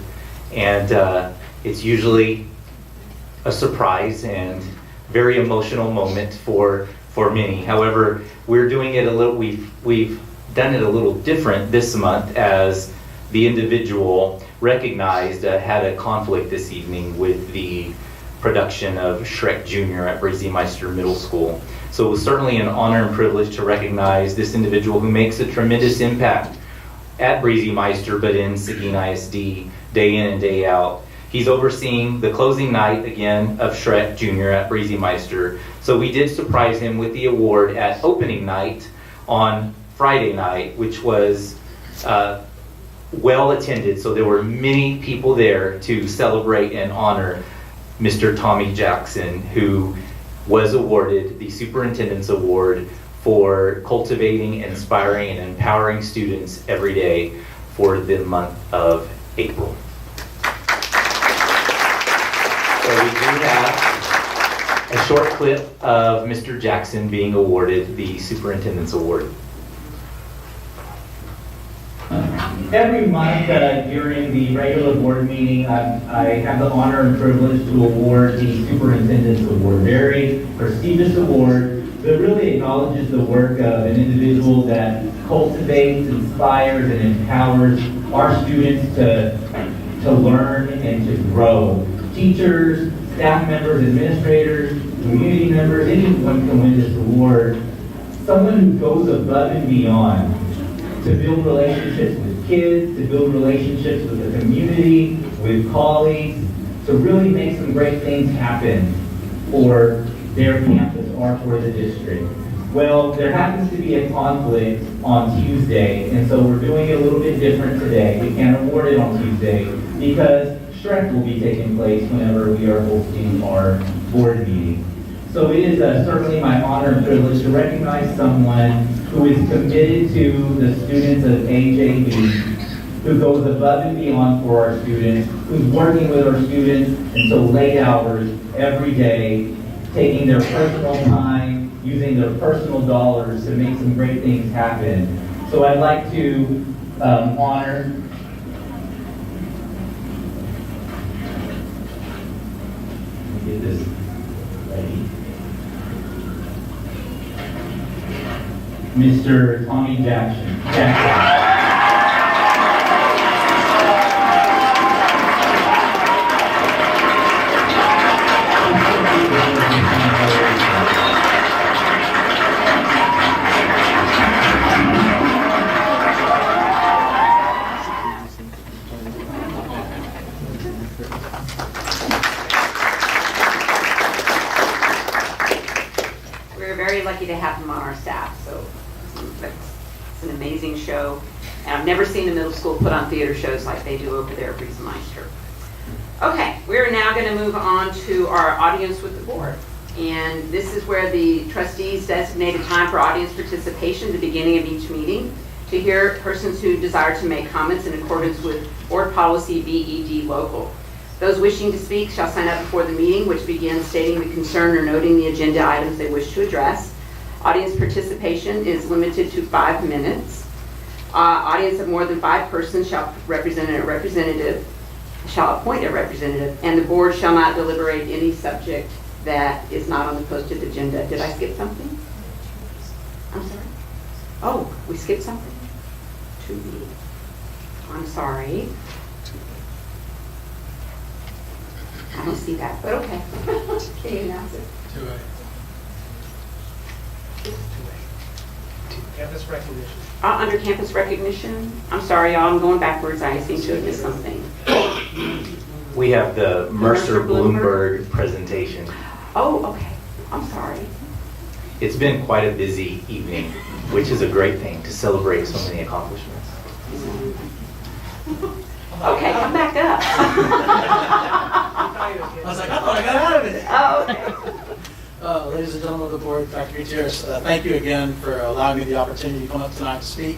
and it's usually a surprise and very emotional moment for many. However, we're doing it we've done it a little different this month, as the individual recognized had a conflict this evening with the production of Shrek Jr. at Breezy Meister Middle School. So it was certainly an honor and privilege to recognize this individual who makes a tremendous impact at Breezy Meister, but in Seguin ISD, day in and day out. He's overseeing the closing night again of Shrek Jr. at Breezy Meister. So we did surprise him with the award at opening night on Friday night, which was well attended. So there were many people there to celebrate and honor Mr. Tommy Jackson, who was awarded the Superintendent's Award for cultivating, inspiring, and empowering students every day for the month of April. So we do have a short clip of Mr. Jackson being awarded the Superintendent's Award. Every month during the regular board meeting, I have the honor and privilege to award the Superintendent's Award. Very prestigious award that really acknowledges the work of an individual that cultivates, inspires, and empowers our students to learn and to grow. Teachers, staff members, administrators, community members, anyone can win this award. Someone who goes above and beyond to build relationships with kids, to build relationships with the community, with colleagues, to really make some great things happen for their campus or for the district. Well, there happens to be a conflict on Tuesday, and so we're doing it a little bit different today. We can't award it on Tuesday because Shrek will be taking place whenever we are hosting our board meeting. So it is certainly my honor and privilege to recognize someone who is committed to the students of AJB, who goes above and beyond for our students, who's working with our students until late hours every day, taking their personal time, using their personal dollars to make some great things happen. So I'd like to honor get this ready. Mr. Tommy Jackson. We're very lucky to have him on our staff, so it's an amazing show. And I've never seen the middle school put on theater shows like they do over there at Riesemeister. Okay, we're now going to move on to our audience with the board. And this is where the trustees designate a time for audience participation at the beginning of each meeting to hear persons who desire to make comments in accordance with board policy BED local. Those wishing to speak shall sign up before the meeting, which begins stating the concern or noting the agenda items they wish to address. Audience participation is limited to 5 minutes. Audience of more than 5 persons shall appoint a representative, and the board shall not deliberate any subject that is not on the posted agenda. Did I skip something? I'm sorry. Oh, we skipped something? 2B. I'm sorry. I don't see that, but okay. Can you announce it? 2A. Campus recognition. Under campus recognition, I'm sorry, y'all, I'm going backwards. I seem to have missed something. We have the Mercer Bloomberg presentation. Oh, okay. I'm sorry. It's been quite a busy evening, which is a great thing to celebrate so many accomplishments. Okay, come back up. I was like, I thought I got out of it. Oh, okay. Ladies and gentlemen of the board, Dr. Gutierrez, thank you again for allowing me the opportunity to come up tonight to speak.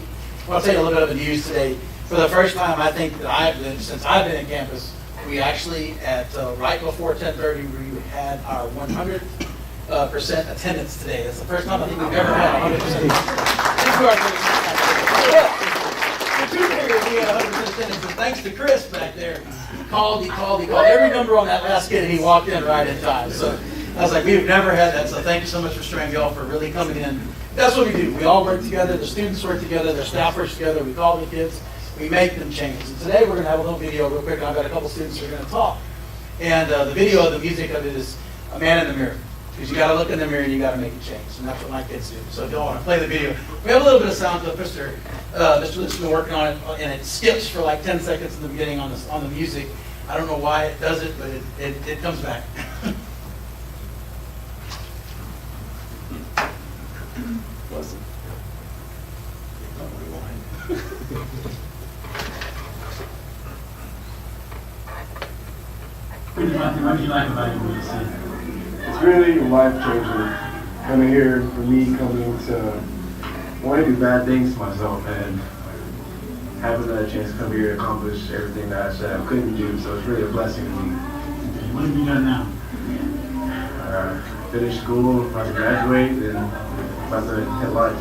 I'll tell you a little bit of the news today. For the first time, I think that since I've been in campus, we actually, right before 10:30, we had our 100% attendance today. That's the first time I think we've ever had 100%. For 2 periods, we had 100% attendance, and thanks to Chris back there, he called every number on that last kid, and he walked in right in time. So I was like, we've never had that, so thank you so much for Strang y'all for really coming in. That's what we do. We all work together, the students work together, their staff works together, we call the kids, we make them change. And today we're going to have a little video real quick, and I've got a couple students who are going to talk. And the video of the music of it is A Man in the Mirror. Because you got to look in the mirror and you got to make a change. And that's what my kids do. So if y'all want to play the video, we have a little bit of sound clip. Mr. Litt's been working on it, and it skips for like 10 seconds in the beginning on the music. I don't know why it does it, but it comes back. What did you like about your music? It's really life-changing coming here, for me, coming to want to do bad things to myself and having that chance to come here and accomplish everything that I said I couldn't do. So it's really a blessing to me. What have you done now? Finish school, about to graduate, and about to hit life.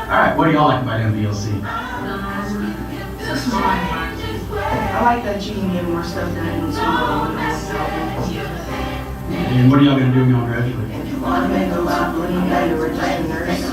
Alright, what do y'all like about MBLC? It's a small environment. I like that you can get more stuff done in school. And what are y'all gonna do when y'all graduate? I'm gonna go out and learn how to register nurse.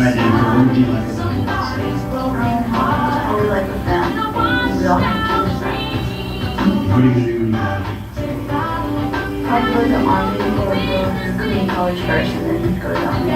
Alright, Jennifer, what would you like about MBLC? I would like with them. We all have What are you gonna do when you graduate? I'd go to the Army or go to community college first and then go to the Army.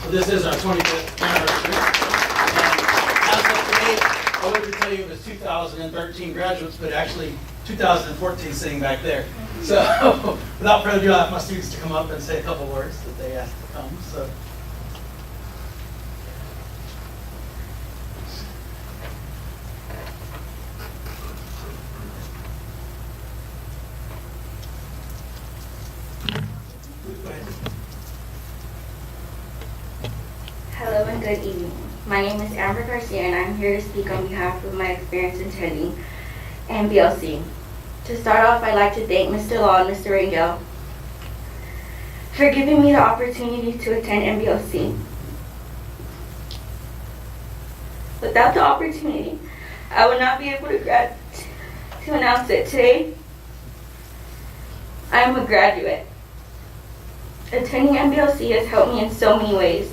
This is our 25th anniversary. As of today, I wanted to tell you it was 2013 graduates, but actually 2014 sitting back there. So without further ado, I have my students to come up and say a couple words that they asked to come. So. Hello and good evening. My name is Amber Garcia and I'm here to speak on behalf of my experience attending MBLC. To start off, I'd like to thank Mr. Law and Mr. Rangel for giving me the opportunity to attend MBLC. Without the opportunity, I would not be able to announce it. Today, I am a graduate. Attending MBLC has helped me in so many ways.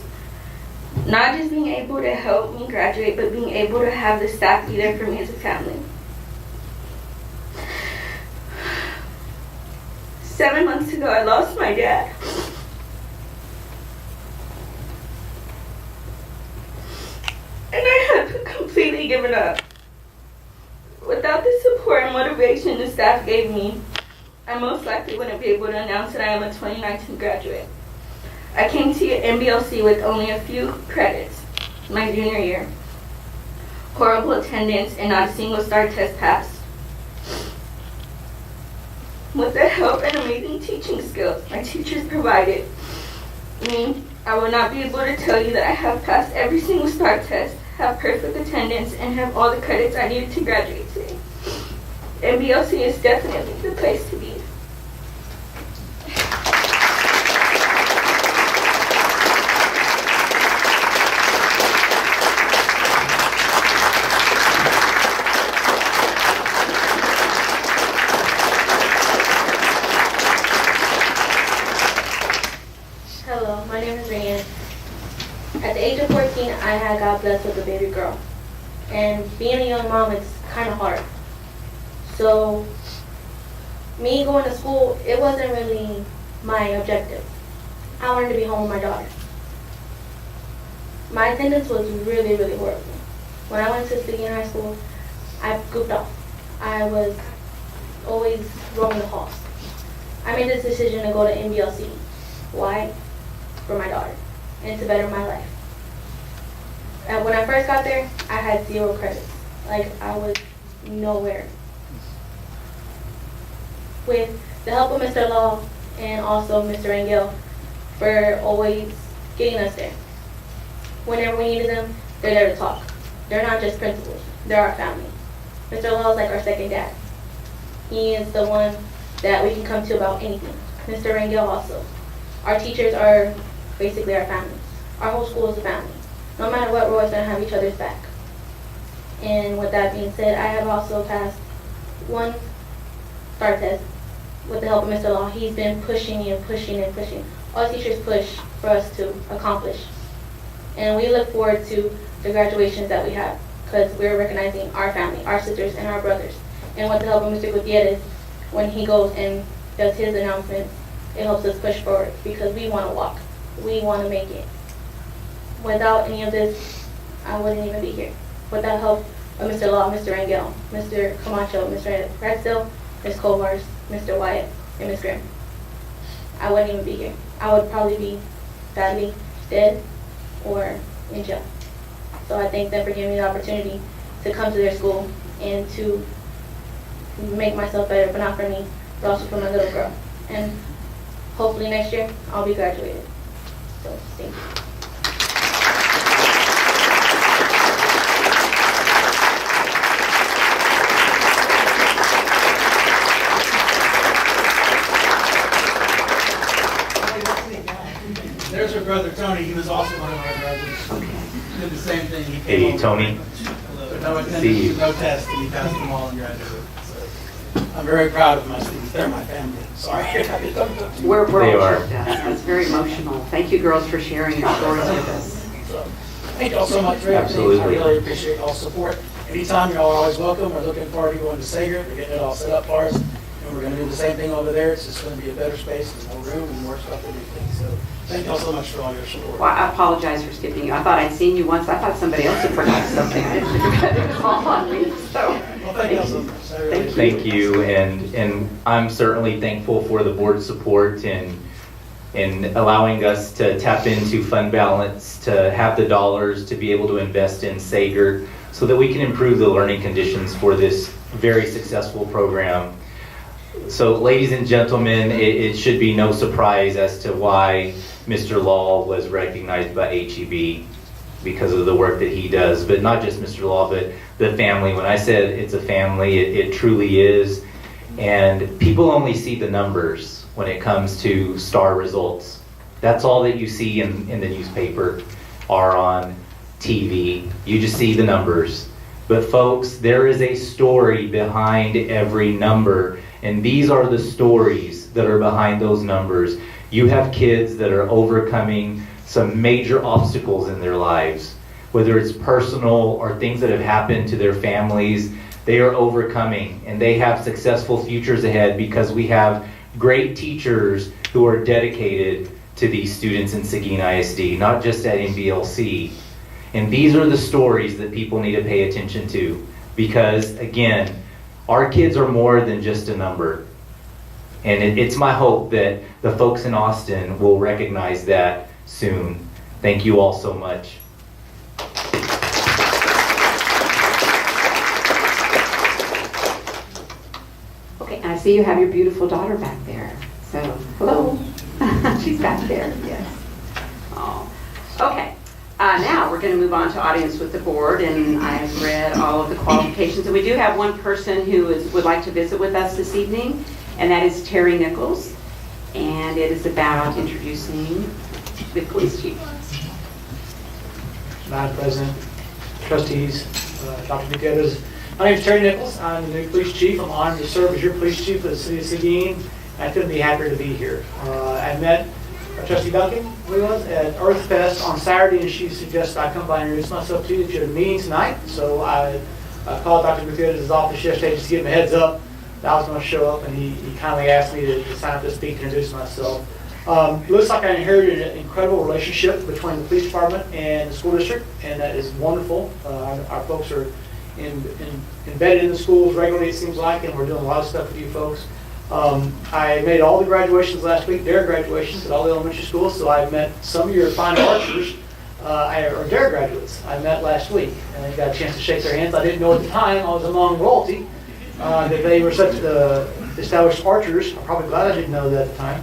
Not just being able to help me graduate, but being able to have the staff be there for me as a family. 7 months ago, I lost my dad. And I had completely given up. Without the support and motivation the staff gave me, I most likely wouldn't be able to announce that I am a 2019 graduate. I came to MBLC with only a few credits my junior year. Horrible attendance and not a single STAR test passed. With the help and amazing teaching skills my teachers provided me, I will not be able to tell you that I have passed every single STAR test, have perfect attendance, and have all the credits I needed to graduate today. MBLC is definitely the place to be. Hello, my name is Ryan. At the age of 14, I had got blessed with a baby girl. And being a young mom, it's kind of hard. So, me going to school, it wasn't really my objective. I wanted to be home with my daughter. My attendance was really, really horrible. When I went to Seguin High School, I goofed off. I was always roaming the halls. I made this decision to go to MBLC. Why? For my daughter and to better my life. And when I first got there, I had 0 credits. Like, I was nowhere. With the help of Mr. Law and also Mr. Engel for always getting us there. Whenever we needed them, they're there to talk. They're not just principals, they're our family. Mr. Law is like our second dad. He is the one that we can come to about anything. Mr. Engel also. Our teachers are basically our family. Our whole school is a family. No matter what, we're always going to have each other's back. And with that being said, I have also passed 1 STAR test with the help of Mr. Law. He's been pushing and pushing and pushing. All teachers push for us to accomplish. And we look forward to the graduations that we have because we're recognizing our family, our sisters, and our brothers. And with the help of Mr. Gutierrez, when he goes and does his announcements, it helps us push forward because we want to walk. We want to make it. Without any of this, I wouldn't even be here. With the help of Mr. Law, Mr. Engel, Mr. Camacho, Mr. Redstill, Ms. Colmars, Mr. Wyatt, and Ms. Grimm, I wouldn't even be here. I would probably be sadly dead or in jail. So I thank them for giving me the opportunity to come to their school and to make myself better, but not for me, but also for my little girl. And hopefully next year, I'll be graduated. So, thank you. There's her brother Tony. He was also one of our graduates. He did the same thing. He came Hey, over Tony. with no See you. attendance, no test, and he passed them all and graduated. So I'm very proud of my students. They're my family. Sorry. We're They all are. choked up. That's very emotional. Thank you, girls, for sharing your stories with us. So, thank you all so much for everything. Absolutely. I really appreciate all support. Anytime, you're all always welcome. We're looking forward to going to Sager. We're getting it all set up for us. And we're going to do the same thing over there. It's just going to be a better space, there's more room and more stuff to do things. So thank you all so much for all your support. Well, I apologize for skipping you. I thought I'd seen you once. I thought somebody else had forgotten something. I didn't think it was all on me, so. Well, thank you all so much. I really Thank you, and I'm certainly thankful for the board's support in allowing us to tap into fund balance, to have the dollars to be able to invest in Sager so that we can improve the learning conditions for this very successful program. So ladies and gentlemen, it should be no surprise as to why Mr. Law was recognized by HEB because of the work that he does, but not just Mr. Law, but the family. When I said it's a family, it truly is. And people only see the numbers when it comes to STAR results. That's all that you see in the newspaper or on TV. You just see the numbers. But folks, there is a story behind every number. And these are the stories that are behind those numbers. You have kids that are overcoming some major obstacles in their lives, whether it's personal or things that have happened to their families. They are overcoming and they have successful futures ahead because we have great teachers who are dedicated to these students in Seguin ISD, not just at MBLC. And these are the stories that people need to pay attention to because, again, our kids are more than just a number. And it's my hope that the folks in Austin will recognize that soon. Thank you all so much. Okay, and I see you have your beautiful daughter back there. So, hello. She's back there, yes. Oh. Okay, now we're going going to move on to audience with the board, and I've read all of the qualifications. And we do have one person who would like to visit with us this evening, and that is Terry Nichols. And it is about introducing the police chief. Madam President, trustees, Dr. Gutierrez. My name is Terry Nichols. I'm the new police chief. I'm honored to serve as your police chief for the city of Seguin. I couldn't be happier to be here. I met Trustee Duncan, who was at Earth Fest on Saturday, and she suggested I come by and introduce myself to you, that you had a meeting tonight. So I called Dr. Gutierrez's office yesterday just to give him a heads up that I was going to show up, and he kindly asked me to sign up to speak and introduce myself. It looks like I inherited an incredible relationship between the police department and the school district, and that is wonderful. Our folks are embedded in the schools regularly, it seems like, and we're doing a lot of stuff with you folks. I made all the graduations last week, DARE graduations at all the elementary schools, so I met some of your fine archers, or DARE graduates, I met last week, and I got a chance to shake their hands. I didn't know at the time I was among royalty, that they were such established archers. I'm probably glad I didn't know that at the time.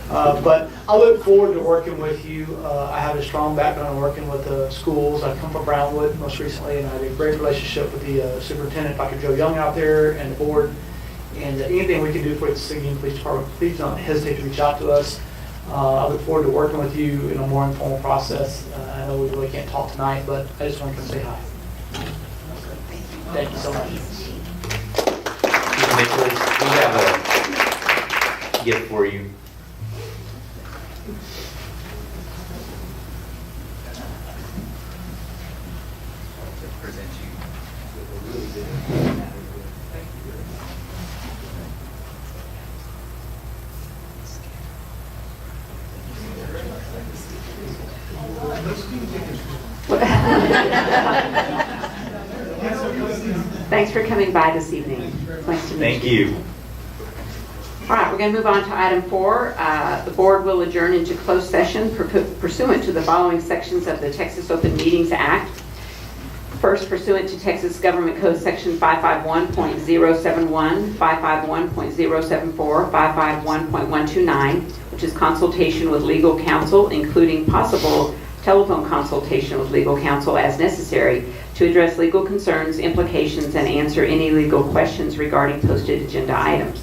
But I look forward to working with you. I have a strong background in working with the schools. I come from Brownwood most recently, and I have a great relationship with the superintendent, Dr. Joe Young, out there, and the board. And anything we can do for the Seguin Police Department, please don't hesitate to reach out to us. I look forward to working with you in a more informal process. I know we really can't talk tonight, but I just want to come say hi. Thank you so much. Nicholas, we have a gift for you. Thanks for coming by this evening. Nice to meet Thank you. All right, we're going to move on to item 4. The board will adjourn into closed session pursuant to the following sections of the Texas Open Meetings Act. First, pursuant to Texas Government Code Section 551.071, 551.074, 551.129, which is consultation with legal counsel, including possible telephone consultation with legal counsel as necessary to address legal concerns, implications, and answer any legal questions regarding posted agenda items.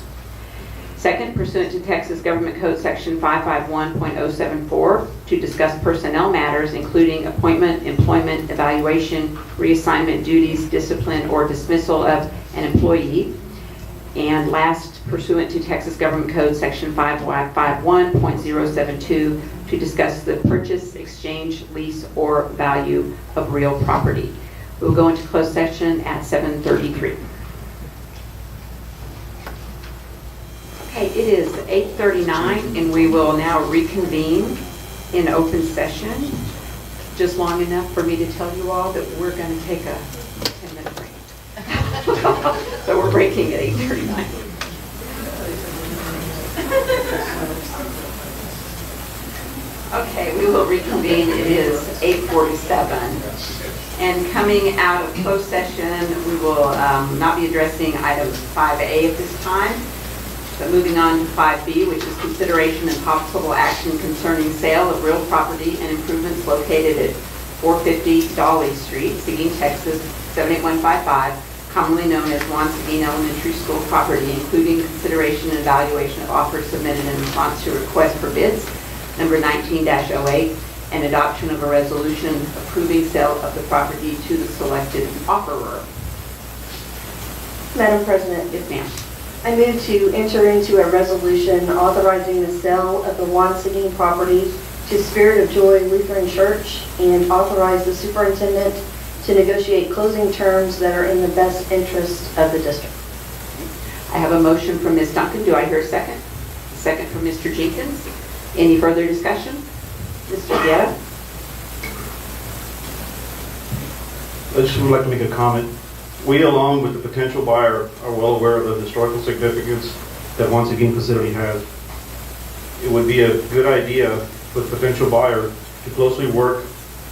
Second, pursuant to Texas Government Code Section 551.074, to discuss personnel matters, including appointment, employment, evaluation, reassignment duties, discipline, or dismissal of an employee. And last, pursuant to Texas Government Code Section 551.072, to discuss the purchase, exchange, lease, or value of real property. We'll go into closed session at 7:33. Okay, it is 8:39, and we will now reconvene in open session. Just long enough for me to tell you all that we're going to take a 10-minute break. So we're breaking at 8:39. Okay, we will reconvene. It is 8:47. And coming out of closed session, we will not be addressing item 5A at this time, but moving on to 5B, which is consideration and possible action concerning sale of real property and improvements located at 450 Dolly Street, Seguin, Texas, 78155, commonly known as Juan Seguin Elementary School property, including consideration and evaluation of offers submitted in response to request for bids, number 19-08, and adoption of a resolution approving sale of the property to the selected offerer. Madam President. Yes, ma'am. I move to enter into a resolution authorizing the sale of the Juan Seguin property to Spirit of Joy Lutheran Church and authorize the superintendent to negotiate closing terms that are in the best interest of the district. I have a motion from Ms. Duncan. Do I hear a second? A second from Mr. Jenkins. Any further discussion? Mr. Guerra? I just would like to make a comment. We, along with the potential buyer, are well aware of the historical significance that Juan Seguin facility has. It would be a good idea for the potential buyer to closely work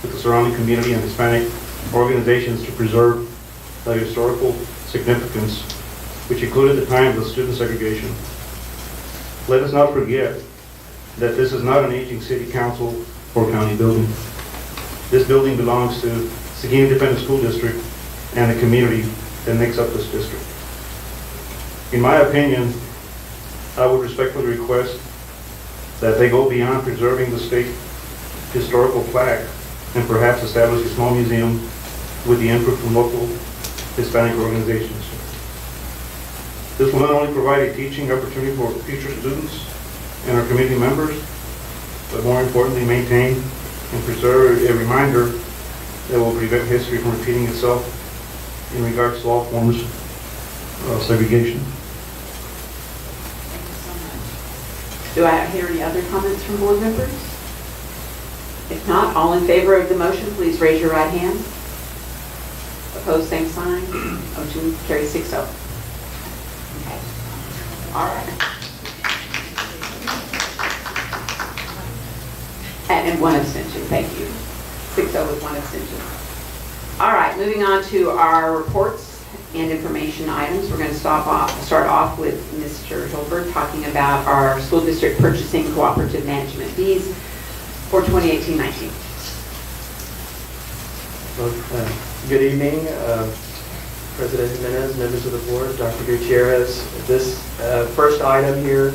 with the surrounding community and Hispanic organizations to preserve the historical significance, which included the time of the student segregation. Let us not forget that this is not an aging city council or county building. This building belongs to Seguin Independent School District and the community that makes up this district. In my opinion, I would respectfully request that they go beyond preserving the state historical plaque and perhaps establish a small museum with the input from local Hispanic organizations. This will not only provide a teaching opportunity for future students and our community members, but more importantly, maintain and preserve a reminder that will prevent history from repeating itself in regards to all forms of segregation. Do I hear any other comments from board members? If not, all in favor of the motion, please raise your right hand. Opposed, same sign. Motion carries 6-0. Okay. All right. And one abstention, thank you. 6-0 with one abstention. All right, moving on to our reports and information items. We're going to start off with Mr. Hilbert talking about our school district purchasing cooperative management fees for 2018-19. Good evening, President Jimenez, members of the board, Dr. Gutierrez. This first item here,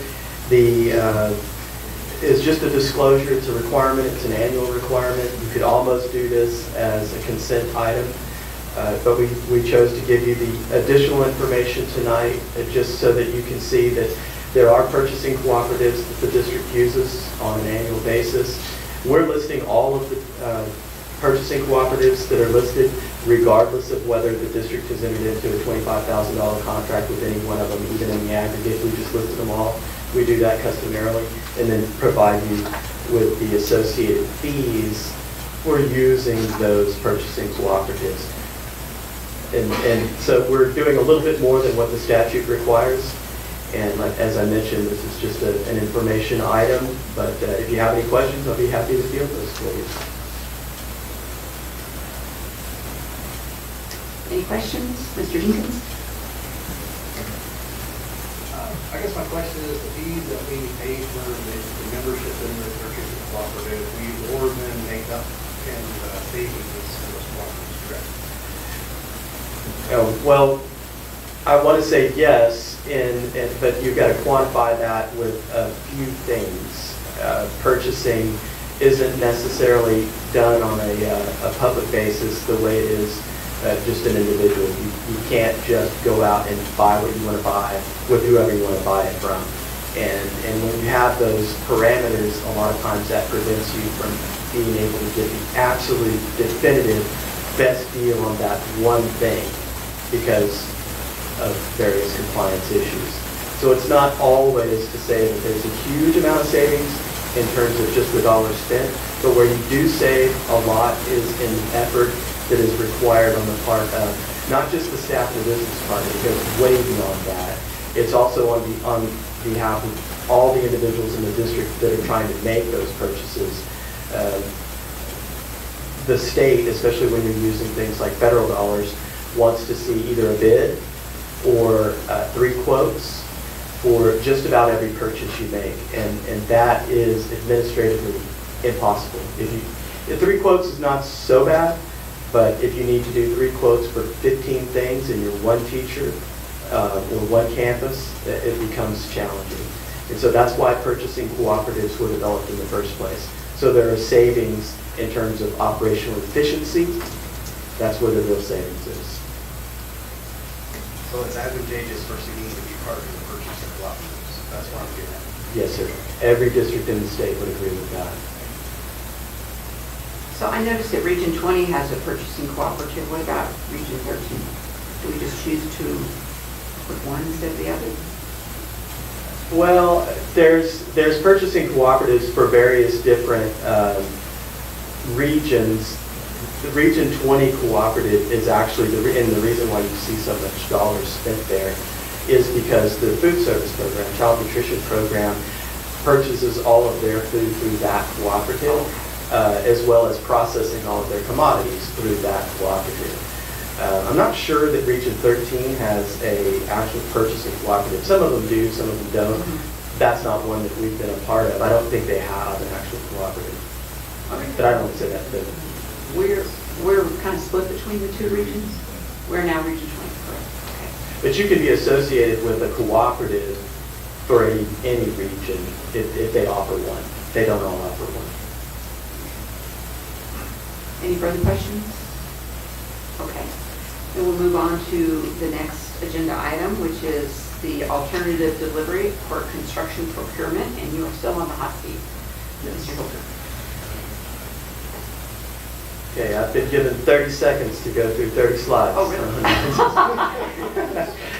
is just a disclosure. It's a requirement. It's an annual requirement. You could almost do this as a consent item, but we chose to give you the additional information tonight just so that you can see that there are purchasing cooperatives that the district uses on an annual basis. We're listing all of the purchasing cooperatives that are listed, regardless of whether the district has entered into a $25,000 contract with any one of them, even in the aggregate. We just listed them all. We do that customarily, and then provide you with the associated fees for using those purchasing cooperatives. And so we're doing a little bit more than what the statute requires. And as I mentioned, this is just an information item, but if you have any questions, I'll be happy to field those for you. Any questions? Mr. Jenkins? I guess my question is the fees that we pay for the membership in the purchasing cooperative, we more than make up in savings in those cooperatives, correct? Well, I want to say yes, but you've got to quantify that with a few things. Purchasing isn't necessarily done on a public basis the way it is just an individual. You can't just go out and buy what you want to buy with whoever you want to buy it from. And when you have those parameters, a lot of times that prevents you from being able to get the absolute definitive best deal on that one thing because of various compliance issues. So it's not always to say that there's a huge amount of savings in terms of just the dollars spent, but where you do save a lot is in the effort that is required on the part of not just the staff and the business department, it goes way beyond that. It's also on behalf of all the individuals in the district that are trying to make those purchases. The state, especially when you're using things like federal dollars, wants to see either a bid or 3 quotes for just about every purchase you make, and that is administratively impossible. If 3 quotes is not so bad, but if you need to do 3 quotes for 15 things and you're one teacher or one campus, it becomes challenging. And so that's why purchasing cooperatives were developed in the first place. So there are savings in terms of operational efficiency. That's where the real savings is. So it's advantageous for Seguin to be part of the purchasing cooperatives. That's what I'm getting at. Yes, sir. Every district in the state would agree with that. So I noticed that Region 20 has a purchasing cooperative. What about Region 13? Do we just choose to put one instead of the other? Well, there's purchasing cooperatives for various different regions. The Region 20 cooperative is actually, and the reason why you see so much dollars spent there is because the food service program, child nutrition program, purchases all of their food through that cooperative, as well as processing all of their commodities through that cooperative. I'm not sure that Region 13 has a actual purchasing cooperative. Some of them do, some of them don't. That's not one that we've been a part of. I don't think they have an actual cooperative. But I don't say that. We're kind of split between the two regions. We're now Region 20, correct? Okay. But you can be associated with a cooperative for any region if they offer one. They don't all offer one. Any further questions? Okay. Then we'll move on to the next agenda item, which is the alternative delivery for construction procurement, and you are still on the hot seat, Mr. Hilton. Okay, I've been given 30 seconds to go through 30 slides. Oh, really?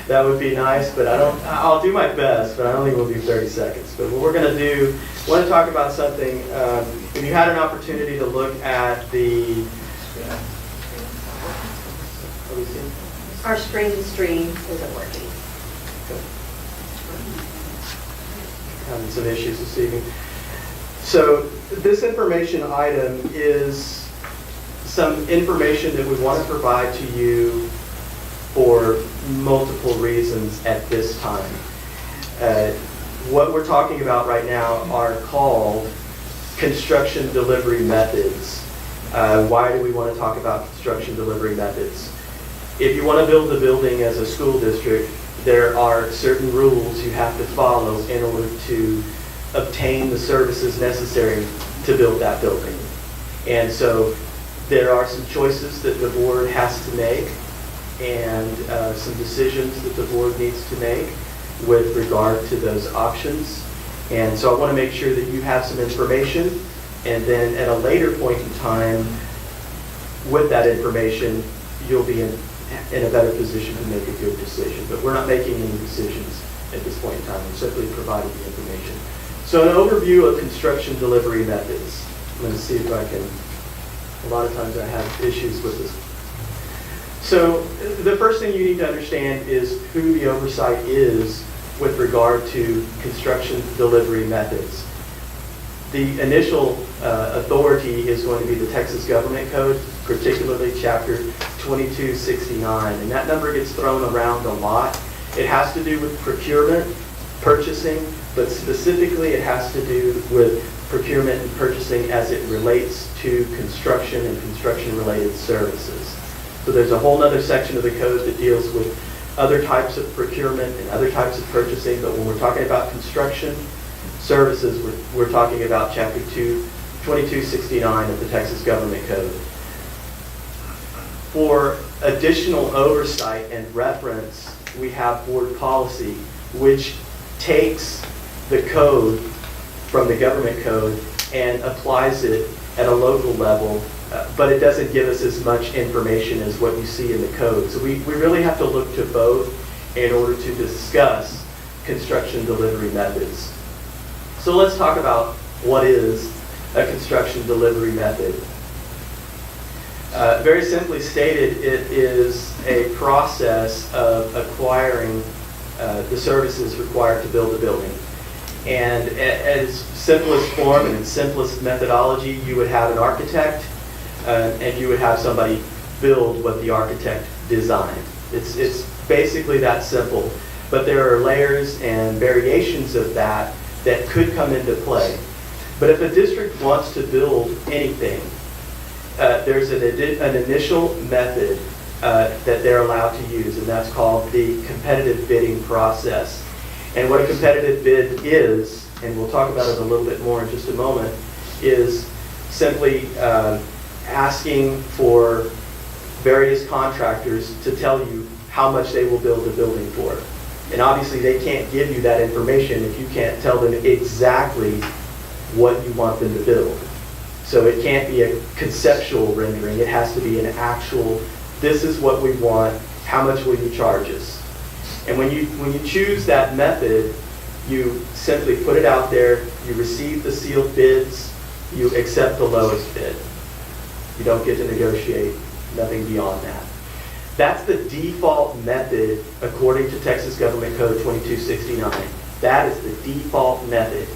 That would be nice, but I'll do my best, but I don't think we'll do 30 seconds. But what we're going to do, I want to talk about something. If you had an opportunity to look at the, Our stream isn't working. having some issues this evening. So this information item is some information that we want to provide to you for multiple reasons at this time. What we're talking about right now are called construction delivery methods. Why do we want to talk about construction delivery methods? If you want to build a building as a school district, there are certain rules you have to follow in order to obtain the services necessary to build that building. And so there are some choices that the board has to make and some decisions that the board needs to make with regard to those options. And so I want to make sure that you have some information, and then at a later point in time, with that information, you'll be in a better position to make a good decision. But we're not making any decisions at this point in time. We're simply providing the information. So an overview of construction delivery methods. I'm going to see if I can, a lot of times I have issues with this. So the first thing you need to understand is who the oversight is with regard to construction delivery methods. The initial authority is going to be the Texas Government Code, particularly Chapter 2269, and that number gets thrown around a lot. It has to do with procurement, purchasing, but specifically it has to do with procurement and purchasing as it relates to construction and construction-related services. So there's a whole other section of the code that deals with other types of procurement and other types of purchasing, but when we're talking about construction services, we're talking about Chapter 2269 of the Texas Government Code. For additional oversight and reference, we have board policy, which takes the code from the government code and applies it at a local level, but it doesn't give us as much information as what you see in the code. So we really have to look to both in order to discuss construction delivery methods. So let's talk about what is a construction delivery method. Very simply stated, it is a process of acquiring the services required to build a building. And at its simplest form and its simplest methodology, you would have an architect and you would have somebody build what the architect designed. It's basically that simple. But there are layers and variations of that that could come into play. But if a district wants to build anything, there's an initial method that they're allowed to use, and that's called the competitive bidding process. And what a competitive bid is, and we'll talk about it a little bit more in just a moment, is simply asking for various contractors to tell you how much they will build a building for. And obviously they can't give you that information if you can't tell them exactly what you want them to build. So it can't be a conceptual rendering. It has to be an actual, this is what we want, how much will you charge us? And when you choose that method, you simply put it out there, you receive the sealed bids, you accept the lowest bid. You don't get to negotiate, nothing beyond that. That's the default method according to Texas Government Code 2269. That is the default method.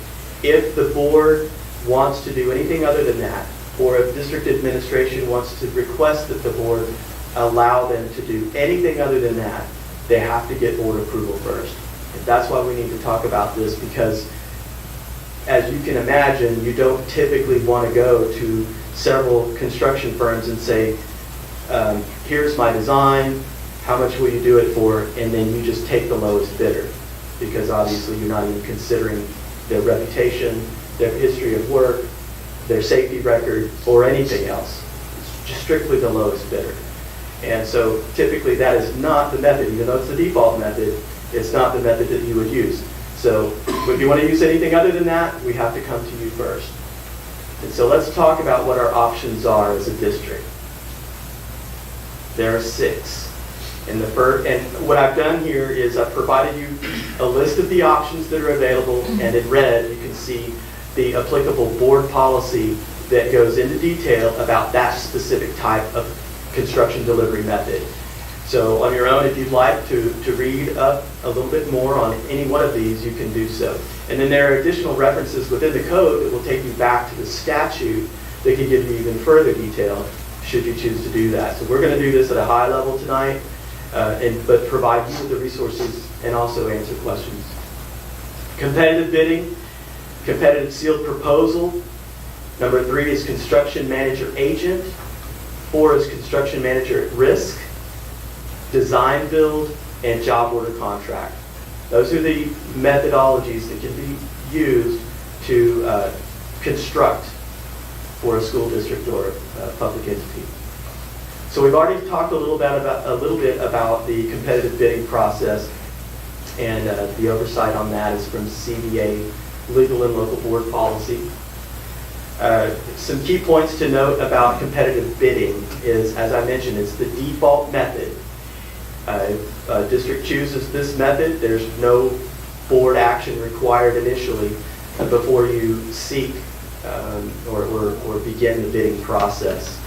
If the board wants to do anything other than that, or if district administration wants to request that the board allow them to do anything other than that, they have to get board approval first. And that's why we need to talk about this, because as you can imagine, you don't typically want to go to several construction firms and say, here's my design, how much will you do it for, and then you just take the lowest bidder, because obviously you're not even considering their reputation, their history of work, their safety record, or anything else. It's just strictly the lowest bidder. And so typically that is not the method, even though it's the default method, it's not the method that you would use. So if you want to use anything other than that, we have to come to you first. And so let's talk about what our options are as a district. There are 6. And what I've done here is I've provided you a list of the options that are available, and in red you can see the applicable board policy that goes into detail about that specific type of construction delivery method. So on your own, if you'd like to read up a little bit more on any one of these, you can do so. And then there are additional references within the code that will take you back to the statute that can give you even further detail should you choose to do that. So we're going to do this at a high level tonight, but provide you with the resources and also answer questions. Competitive bidding, competitive sealed proposal. Number 3 is construction manager agent. 4 is construction manager at risk, design build, and job order contract. Those are the methodologies that can be used to construct for a school district or a public entity. So we've already talked a little bit about the competitive bidding process, and the oversight on that is from CBA Legal and Local Board Policy. Some key points to note about competitive bidding is, as I mentioned, it's the default method. If a district chooses this method, there's no board action required initially before you seek or begin the bidding process.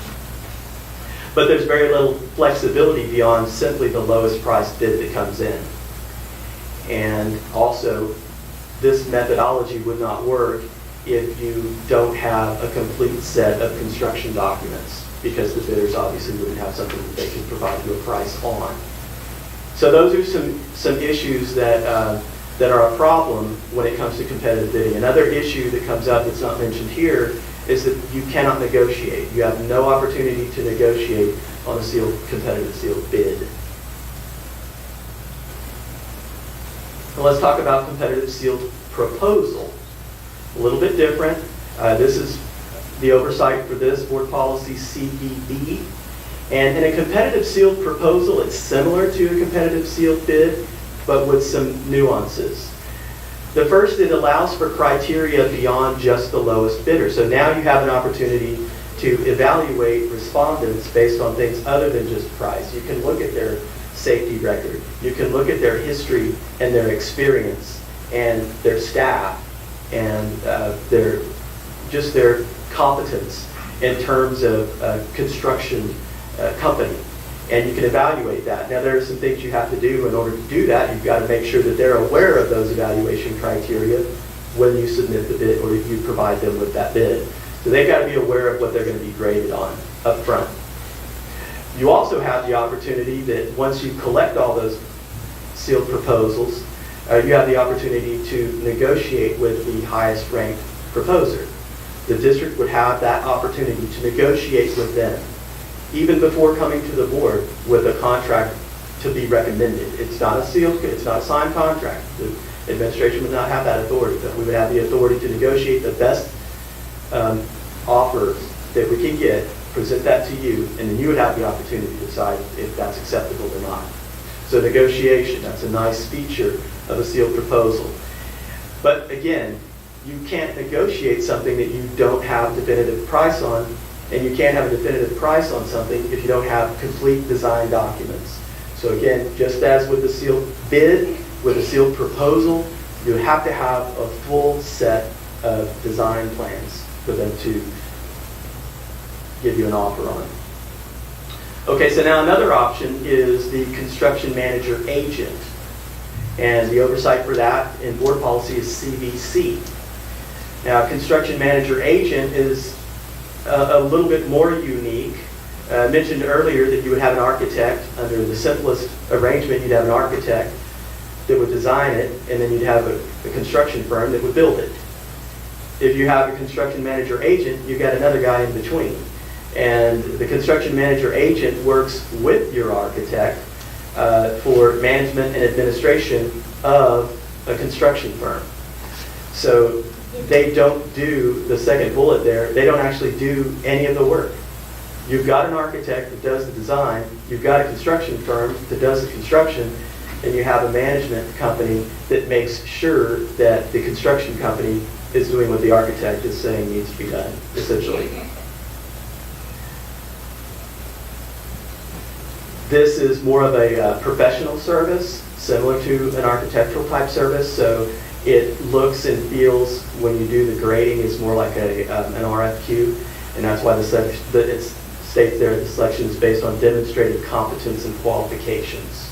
But there's very little flexibility beyond simply the lowest price bid that comes in. And also, this methodology would not work if you don't have a complete set of construction documents, because the bidders obviously wouldn't have something that they could provide you a price on. So those are some issues that are a problem when it comes to competitive bidding. Another issue that comes up that's not mentioned here is that you cannot negotiate. You have no opportunity to negotiate on a competitive sealed bid. Now let's talk about competitive sealed proposal. A little bit different. This is the oversight for this board policy CBB. And in a competitive sealed proposal, it's similar to a competitive sealed bid, but with some nuances. The first, it allows for criteria beyond just the lowest bidder. So now you have an opportunity to evaluate respondents based on things other than just price. You can look at their safety record. You can look at their history and their experience and their staff and their competence in terms of construction company. And you can evaluate that. Now there are some things you have to do in order to do that. You've got to make sure that they're aware of those evaluation criteria when you submit the bid or if you provide them with that bid. So they've got to be aware of what they're going to be graded on up front. You also have the opportunity that once you collect all those sealed proposals, you have the opportunity to negotiate with the highest ranked proposer. The district would have that opportunity to negotiate with them, even before coming to the board with a contract to be recommended. It's not a sealed, it's not a signed contract. The administration would not have that authority, but we would have the authority to negotiate the best offer that we can get, present that to you, and then you would have the opportunity to decide if that's acceptable or not. So negotiation, that's a nice feature of a sealed proposal. But again, you can't negotiate something that you don't have definitive price on, and you can't have a definitive price on something if you don't have complete design documents. So again, just as with the sealed bid, with a sealed proposal, you have to have a full set of design plans for them to give you an offer on. Okay, so now another option is the construction manager agent. And the oversight for that in board policy is CVC. Now, construction manager agent is a little bit more unique. I mentioned earlier that you would have an architect. Under the simplest arrangement, you'd have an architect that would design it, and then you'd have a construction firm that would build it. If you have a construction manager agent, you've got another guy in between. And the construction manager agent works with your architect for management and administration of a construction firm. So they don't do the second bullet there. They don't actually do any of the work. You've got an architect that does the design, you've got a construction firm that does the construction, and you have a management company that makes sure that the construction company is doing what the architect is saying needs to be done, essentially. This is more of a professional service, similar to an architectural type service, so it looks and feels, when you do the grading, is more like an RFQ, and that's why it states there the selection is based on demonstrated competence and qualifications,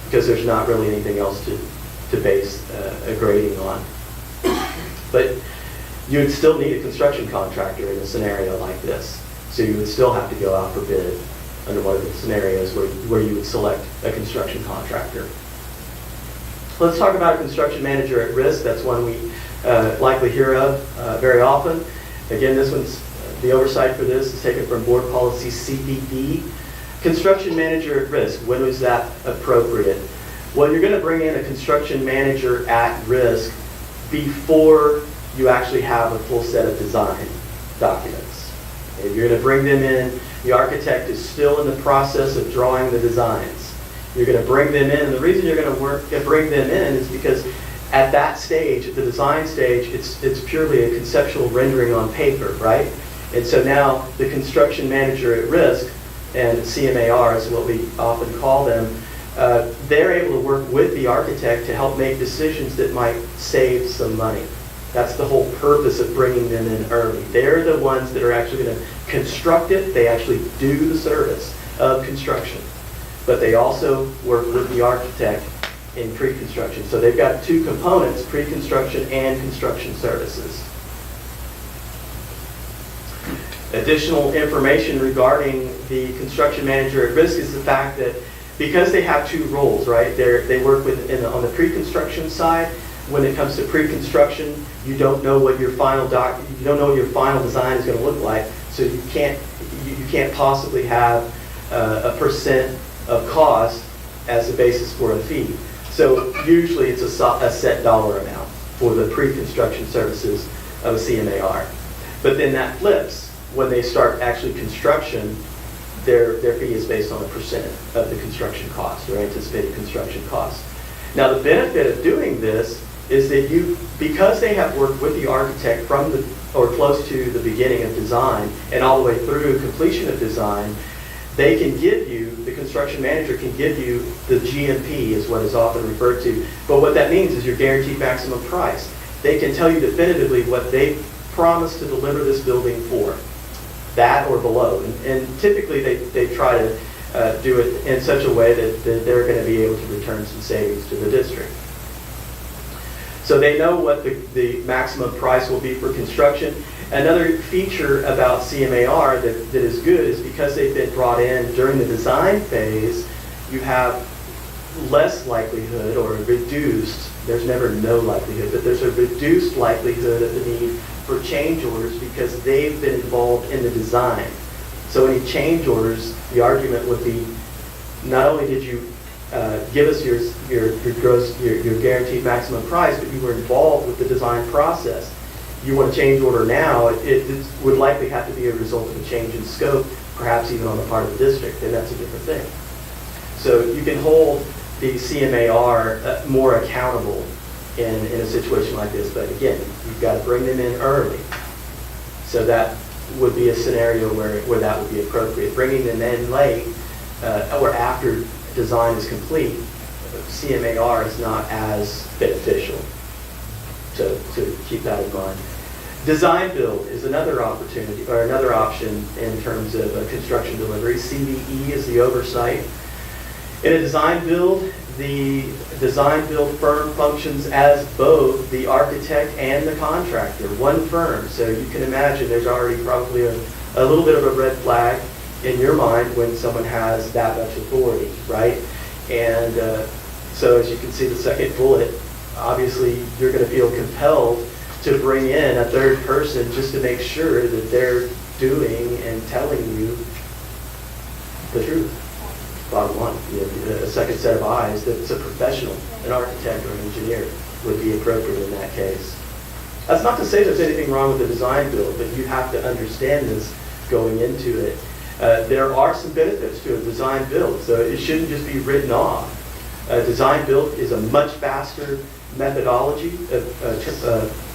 because there's not really anything else to base a grading on. But you would still need a construction contractor in a scenario like this, so you would still have to go out for bid under one of the scenarios where you would select a construction contractor. Let's talk about a construction manager at risk. That's one we likely hear of very often. Again, this one's, the oversight for this is taken from Board Policy CBD. Construction manager at risk, when was that appropriate? Well, you're going to bring in a construction manager at risk before you actually have a full set of design documents. If you're going to bring them in, the architect is still in the process of drawing the designs. You're going to bring them in, and the reason you're going to bring them in is because at that stage, at the design stage, it's purely a conceptual rendering on paper, right? And so now the construction manager at risk, and CMAR is what we often call them, they're able to work with the architect to help make decisions that might save some money. That's the whole purpose of bringing them in early. They're the ones that are actually going to construct it. They actually do the service of construction. But they also work with the architect in pre-construction. So they've got two components, pre-construction and construction services. Additional information regarding the construction manager at risk is the fact that because they have two roles, right? They work on the pre-construction side. When it comes to pre-construction, you don't know what your final design is going to look like, so you can't possibly have a percent of cost as the basis for a fee. So usually it's a set dollar amount for the pre-construction services of a CMAR. But then that flips when they start actually construction. Their fee is based on a percent of the construction cost, or anticipated construction cost. Now the benefit of doing this is that because they have worked with the architect from or close to the beginning of design and all the way through completion of design, they can give you, the construction manager can give you the GMP is what is often referred to. But what that means is your guaranteed maximum price. They can tell you definitively what they promised to deliver this building for, that or below. And typically they try to do it in such a way that they're going to be able to return some savings to the district. So they know what the maximum price will be for construction. Another feature about CMAR that is good is because they've been brought in during the design phase, you have less likelihood or reduced, there's never no likelihood, but there's a reduced likelihood of the need for change orders because they've been involved in the design. So any change orders, the argument would be, not only did you give us your guaranteed maximum price, but you were involved with the design process. You want a change order now, it would likely have to be a result of a change in scope, perhaps even on the part of the district, and that's a different thing. So you can hold the CMAR more accountable in a situation like this, but again, you've got to bring them in early. So that would be a scenario where that would be appropriate. Bringing them in late or after design is complete, CMAR is not as beneficial. To keep that in mind. Design build is another opportunity or another option in terms of construction delivery. CBE is the oversight. In a design build, the design build firm functions as both the architect and the contractor, one firm. So you can imagine there's already probably a little bit of a red flag in your mind when someone has that much authority, right? And so as you can see the second bullet, obviously you're going to feel compelled to bring in a third person just to make sure that they're doing and telling you the truth. Bottom line, a second set of eyes that's a professional, an architect or an engineer would be appropriate in that case. That's not to say there's anything wrong with the design build, but you have to understand this going into it. There are some benefits to a design build, so it shouldn't just be written off. A design build is a much faster methodology, a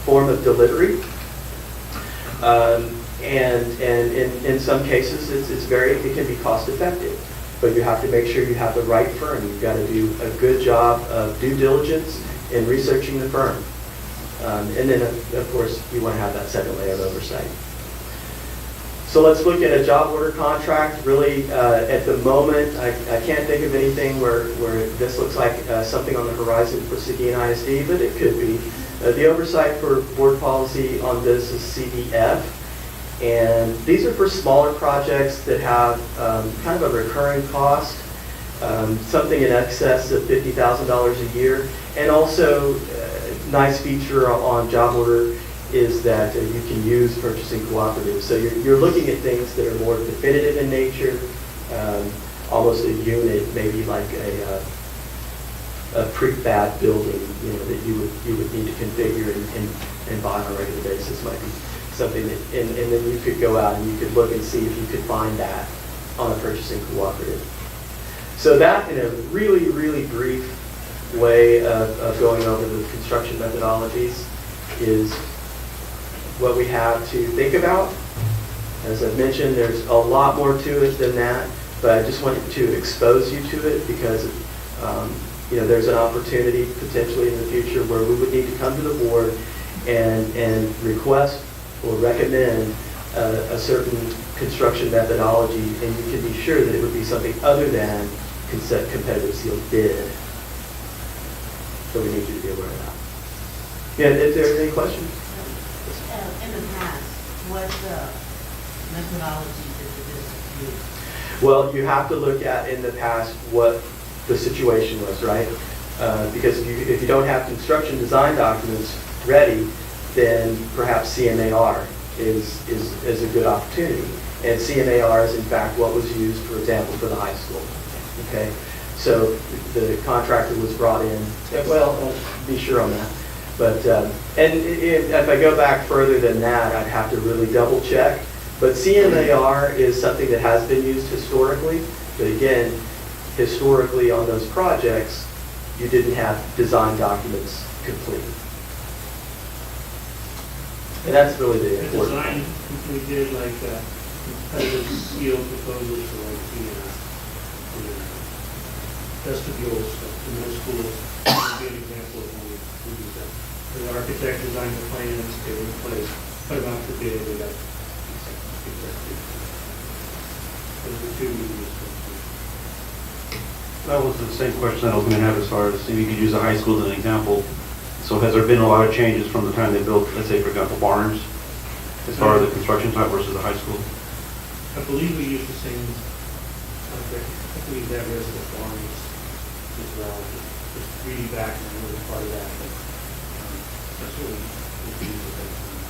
form of delivery. And in some cases, it can be cost effective, but you have to make sure you have the right firm. You've got to do a good job of due diligence in researching the firm. And then, of course, you want to have that second layer of oversight. So let's look at a job order contract. Really, at the moment, I can't think of anything where this looks like something on the horizon for Seguin ISD, but it could be. The oversight for board policy on this is CDF. And these are for smaller projects that have kind of a recurring cost, something in excess of $50,000 a year. And also, nice feature on job order is that you can use purchasing cooperatives. So you're looking at things that are more definitive in nature, almost a unit, maybe like a prefab building, that you would need to configure and buy on a regular basis. Might be something that, and then you could go out and you could look and see if you could find that on a purchasing cooperative. So that, in a really, really brief way of going over the construction methodologies, is what we have to think about. As I've mentioned, there's a lot more to it than that, but I just wanted to expose you to it because there's an opportunity potentially in the future where we would need to come to the board and request or recommend a certain construction methodology, and you can be sure that it would be something other than competitive sealed bid. So we need you to be aware of that. Yeah, is there any questions? In the past, what methodology did the district use? Well, you have to look at in the past what the situation was, right? Because if you don't have construction design documents ready, then perhaps CMAR is a good opportunity. And CMAR is in fact what was used, for example, for the high school. Okay, so the contractor was brought in. Well, I'll be sure on that. But and if I go back further than that, I'd have to really double check. But CMAR is something that has been used historically. But again, historically on those projects, you didn't have design documents complete. And that's really the important design, we did like competitive seal proposals for like the vestibules of the middle schools. Would be an example of when we do that. The architect designed the plans, they were in place, put them out for bid, they got accepted. Those are two we used. That was the same question I was going to have as far as if you could use a high school as an example. So has there been a lot of changes from the time they built, let's say, for example, barns, as far as the construction type versus the high school? I believe we used the same contract. I believe that was the farms as well. Just reading back and I was part of that. But, that's what we used at that time.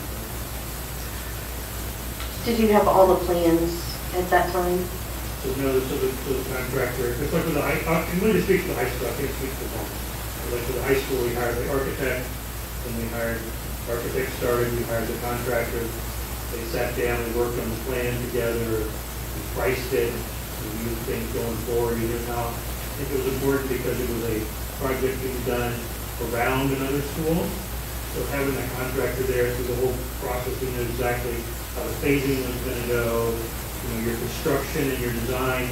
Did you have all the plans at that time? So no, so the contractor, it's like with the high, I'm going to speak to the high school, I can't speak to the farm. Like for the high school, we hired the architect, then we hired, architect started, we hired the contractor. They sat down, we worked on the plan together, we priced it, we used things going forward. Now, I think it was important because it was a project being done around another school. So having a contractor there through the whole process, we knew exactly how the phasing was going to go. Your construction and your design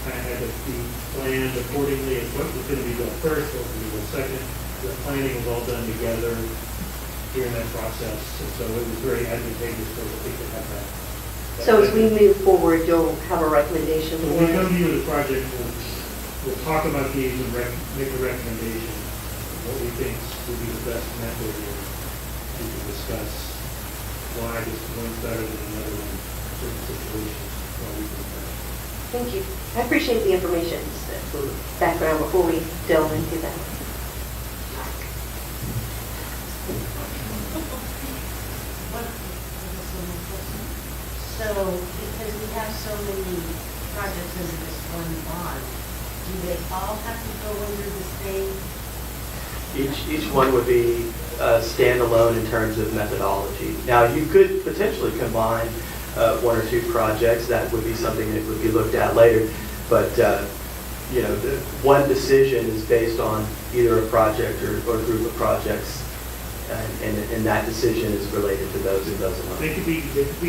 kind of had to be planned accordingly as what was going to be built first, what was going to be built second. The planning was all done together during that process, and so it was very advantageous for the people to have that. So as we move forward, you'll have a recommendation? So when we come to you with the project, we'll talk about these and make a recommendation of what we think would be the best method, and we can discuss why this one's better than another one in certain situations. Thank you. I appreciate the information, the background before we delve into that. So, because we have so many projects under this one bond, do they all have to go under the same? Each one would be standalone in terms of methodology. Now, you could potentially combine one or two projects. That would be something that would be looked at later. But, you know, one decision is based on either a project or a group of projects. And that decision is related to those and those alone. They could be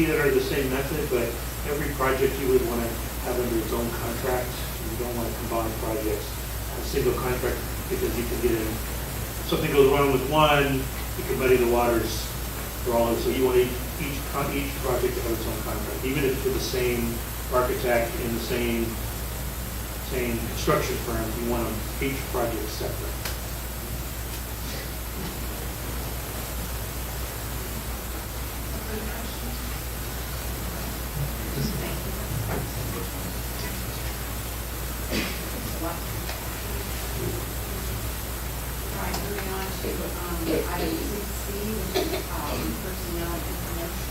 under the same method, but every project you would want to have under its own contract. You don't want to combine projects, a single contract, because you can get in, something goes wrong with one, you can muddy the waters for all of it. So you want each project to have its own contract, even if it's with the same architect in the same construction firm. You want each project separate. Right, moving on to item 6C, which is personnel information.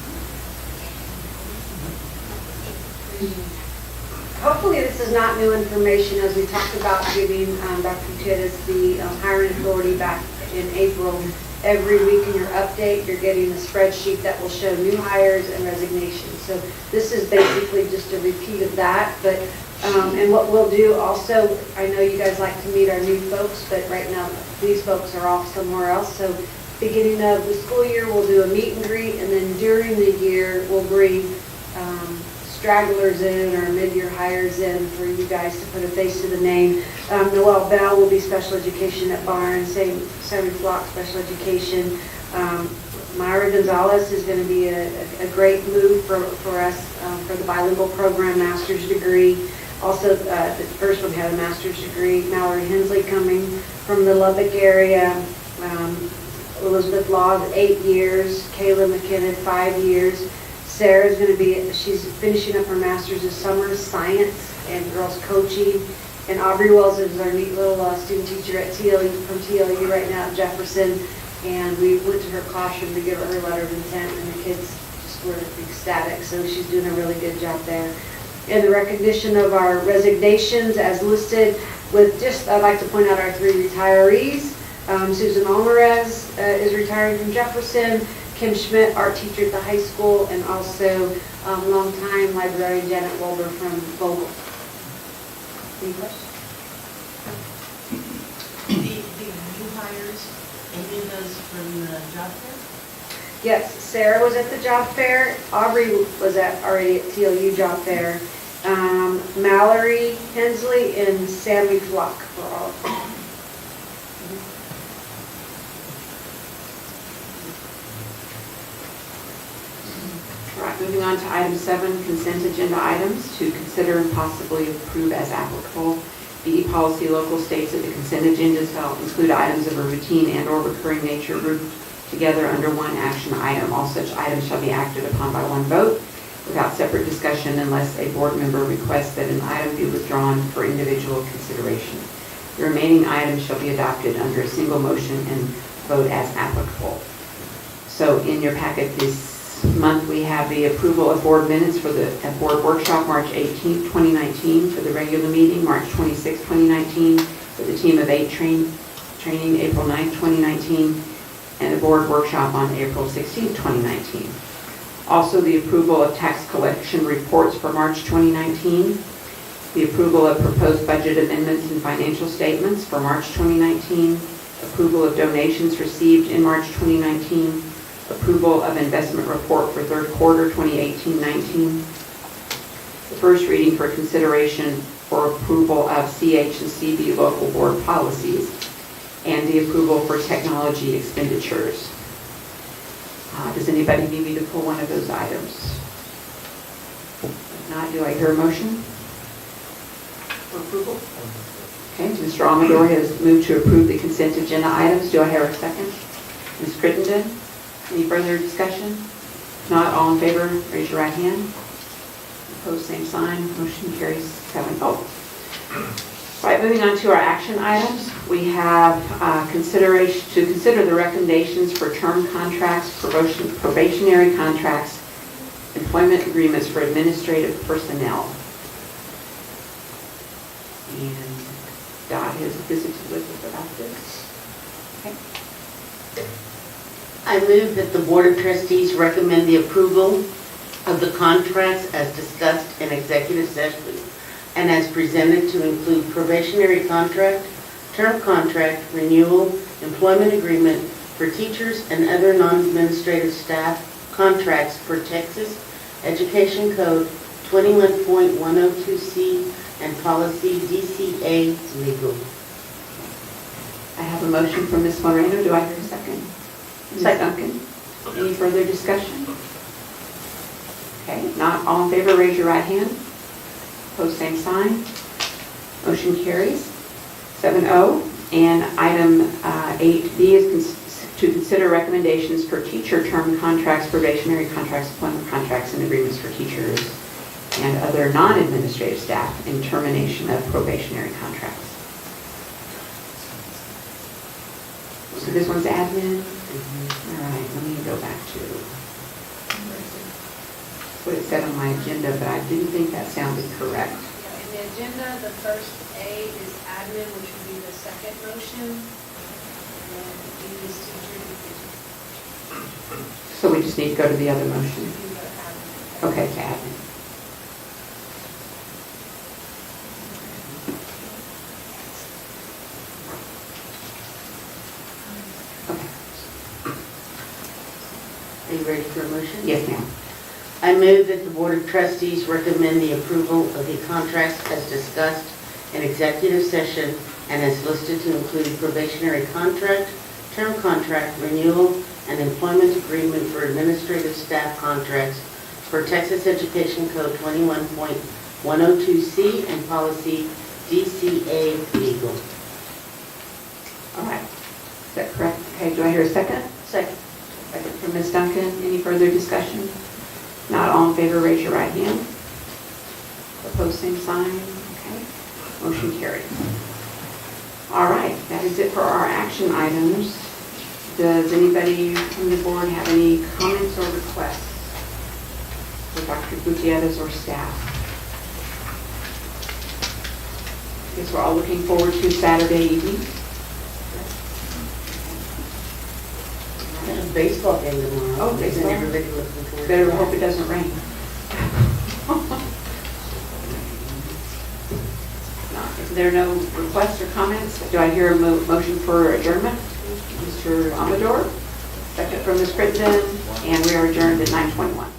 Hopefully this is not new information, as we talked about giving Dr. Gutierrez the hiring authority back in April. Every week in your update, you're getting a spreadsheet that will show new hires and resignations. So this is basically just a repeat of that. But and what we'll do also, I know you guys like to meet our new folks, but right now these folks are off somewhere else. So beginning of the school year, we'll do a meet and greet, and then during the year, we'll bring stragglers in or mid-year hires in for you guys to put a face to the name. Noelle Bell will be special education at Barnes, Sammy Flock, special education. Myra Gonzalez is going to be a great move for us for the bilingual program, master's degree. Also, the first one had a master's degree. Mallory Hensley coming from the Lubbock area. Elizabeth Laws, 8 years. Kayla McKinnon, 5 years. Sarah's going to be, she's finishing up her master's this summer, science and girls coaching. And Aubrey Wells is our neat little student teacher at TLU, from TLU right now at Jefferson. And we went to her classroom to give her letter of intent, and the kids just were ecstatic. So she's doing a really good job there. And the recognition of our resignations as listed with just, I'd like to point out our 3 retirees. Susan Alvarez is retiring from Jefferson. Kim Schmidt, art teacher at the high school, and also longtime librarian Janet Wolber from Vogel. Any questions? The new hires, any of those from the job fair? Yes, Sarah was at the job fair. Aubrey was already at TLU job fair. Mallory Hensley and Sammy Flock were all. All right, moving on to item 7, consent agenda items to consider and possibly approve as applicable. BE policy local states that the consent agenda shall include items of a routine and or recurring nature grouped together under one action item. All such items shall be acted upon by one vote without separate discussion unless a board member requests that an item be withdrawn for individual consideration. The remaining items shall be adopted under a single motion and vote as applicable. So in your packet this month we have the approval of board minutes for the board workshop March 18, 2019, for the regular meeting March 26, 2019, for the team of 8 training April 9, 2019, and a board workshop on April 16, 2019. Also the approval of tax collection reports for March 2019, the approval of proposed budget amendments and financial statements for March 2019, approval of donations received in March 2019, approval of investment report for third quarter 2018-19, the first reading for consideration for approval of CH and CB local board policies, and the approval for technology expenditures. Does anybody need me to pull one of those items? If not, do I hear a motion for approval? Okay, Mr. Amador has moved to approve the consent agenda items. Do I hear a second? Ms. Crittenden? Any further discussion? If not, all in favor, raise your right hand. Opposed, same sign. Motion carries 7-0. All right, moving on to our action items. We have to consider the recommendations for term contracts, probationary contracts, employment agreements for administrative personnel. And Dot has visited with us about this. Okay. I move that the Board of Trustees recommend the approval of the contracts as discussed in executive session and as presented to include probationary contract, term contract, renewal, employment agreement for teachers and other non-administrative staff contracts for Texas Education Code 21.102C and policy DCA legal. I have a motion from Ms. Moreno. Do I hear a second? Ms. Duncan? Any further discussion? Okay, not all in favor, raise your right hand. Opposed, same sign. Motion carries 7-0. And item 8B is to consider recommendations for teacher term contracts, probationary contracts, employment contracts, and agreements for teachers and other non-administrative staff in termination of probationary contracts. So this one's admin. All right, let me go back to what it said on my agenda, but I didn't think that sounded correct. Yeah, in the agenda, the first A is admin, which would be the second motion, and then D is teacher. So we just need to go to the other motion. Okay, to admin. Are you ready for a motion? Yes, ma'am. I move that the Board of Trustees recommend the approval of the contracts as discussed in executive session and as listed to include probationary contract, term contract, renewal, and employment agreement for administrative staff contracts for Texas Education Code 21.102C and policy DCA legal. All right. Is that correct? Okay, do I hear a second? Second. Second from Ms. Duncan. Any further discussion? Not all in favor, raise your right hand. Opposed, same sign. Okay. Motion carried. All right, that is it for our action items. Does anybody from the board have any comments or requests for Dr. Gutierrez or staff? I guess we're all looking forward to Saturday evening. I have a baseball game tomorrow. Oh, baseball. Isn't everybody looking forward? Better hope it doesn't rain. If there are no requests or comments, do I hear a motion for adjournment? Mr. Amador, second from Ms. Crittenden, and we are adjourned at 9:21.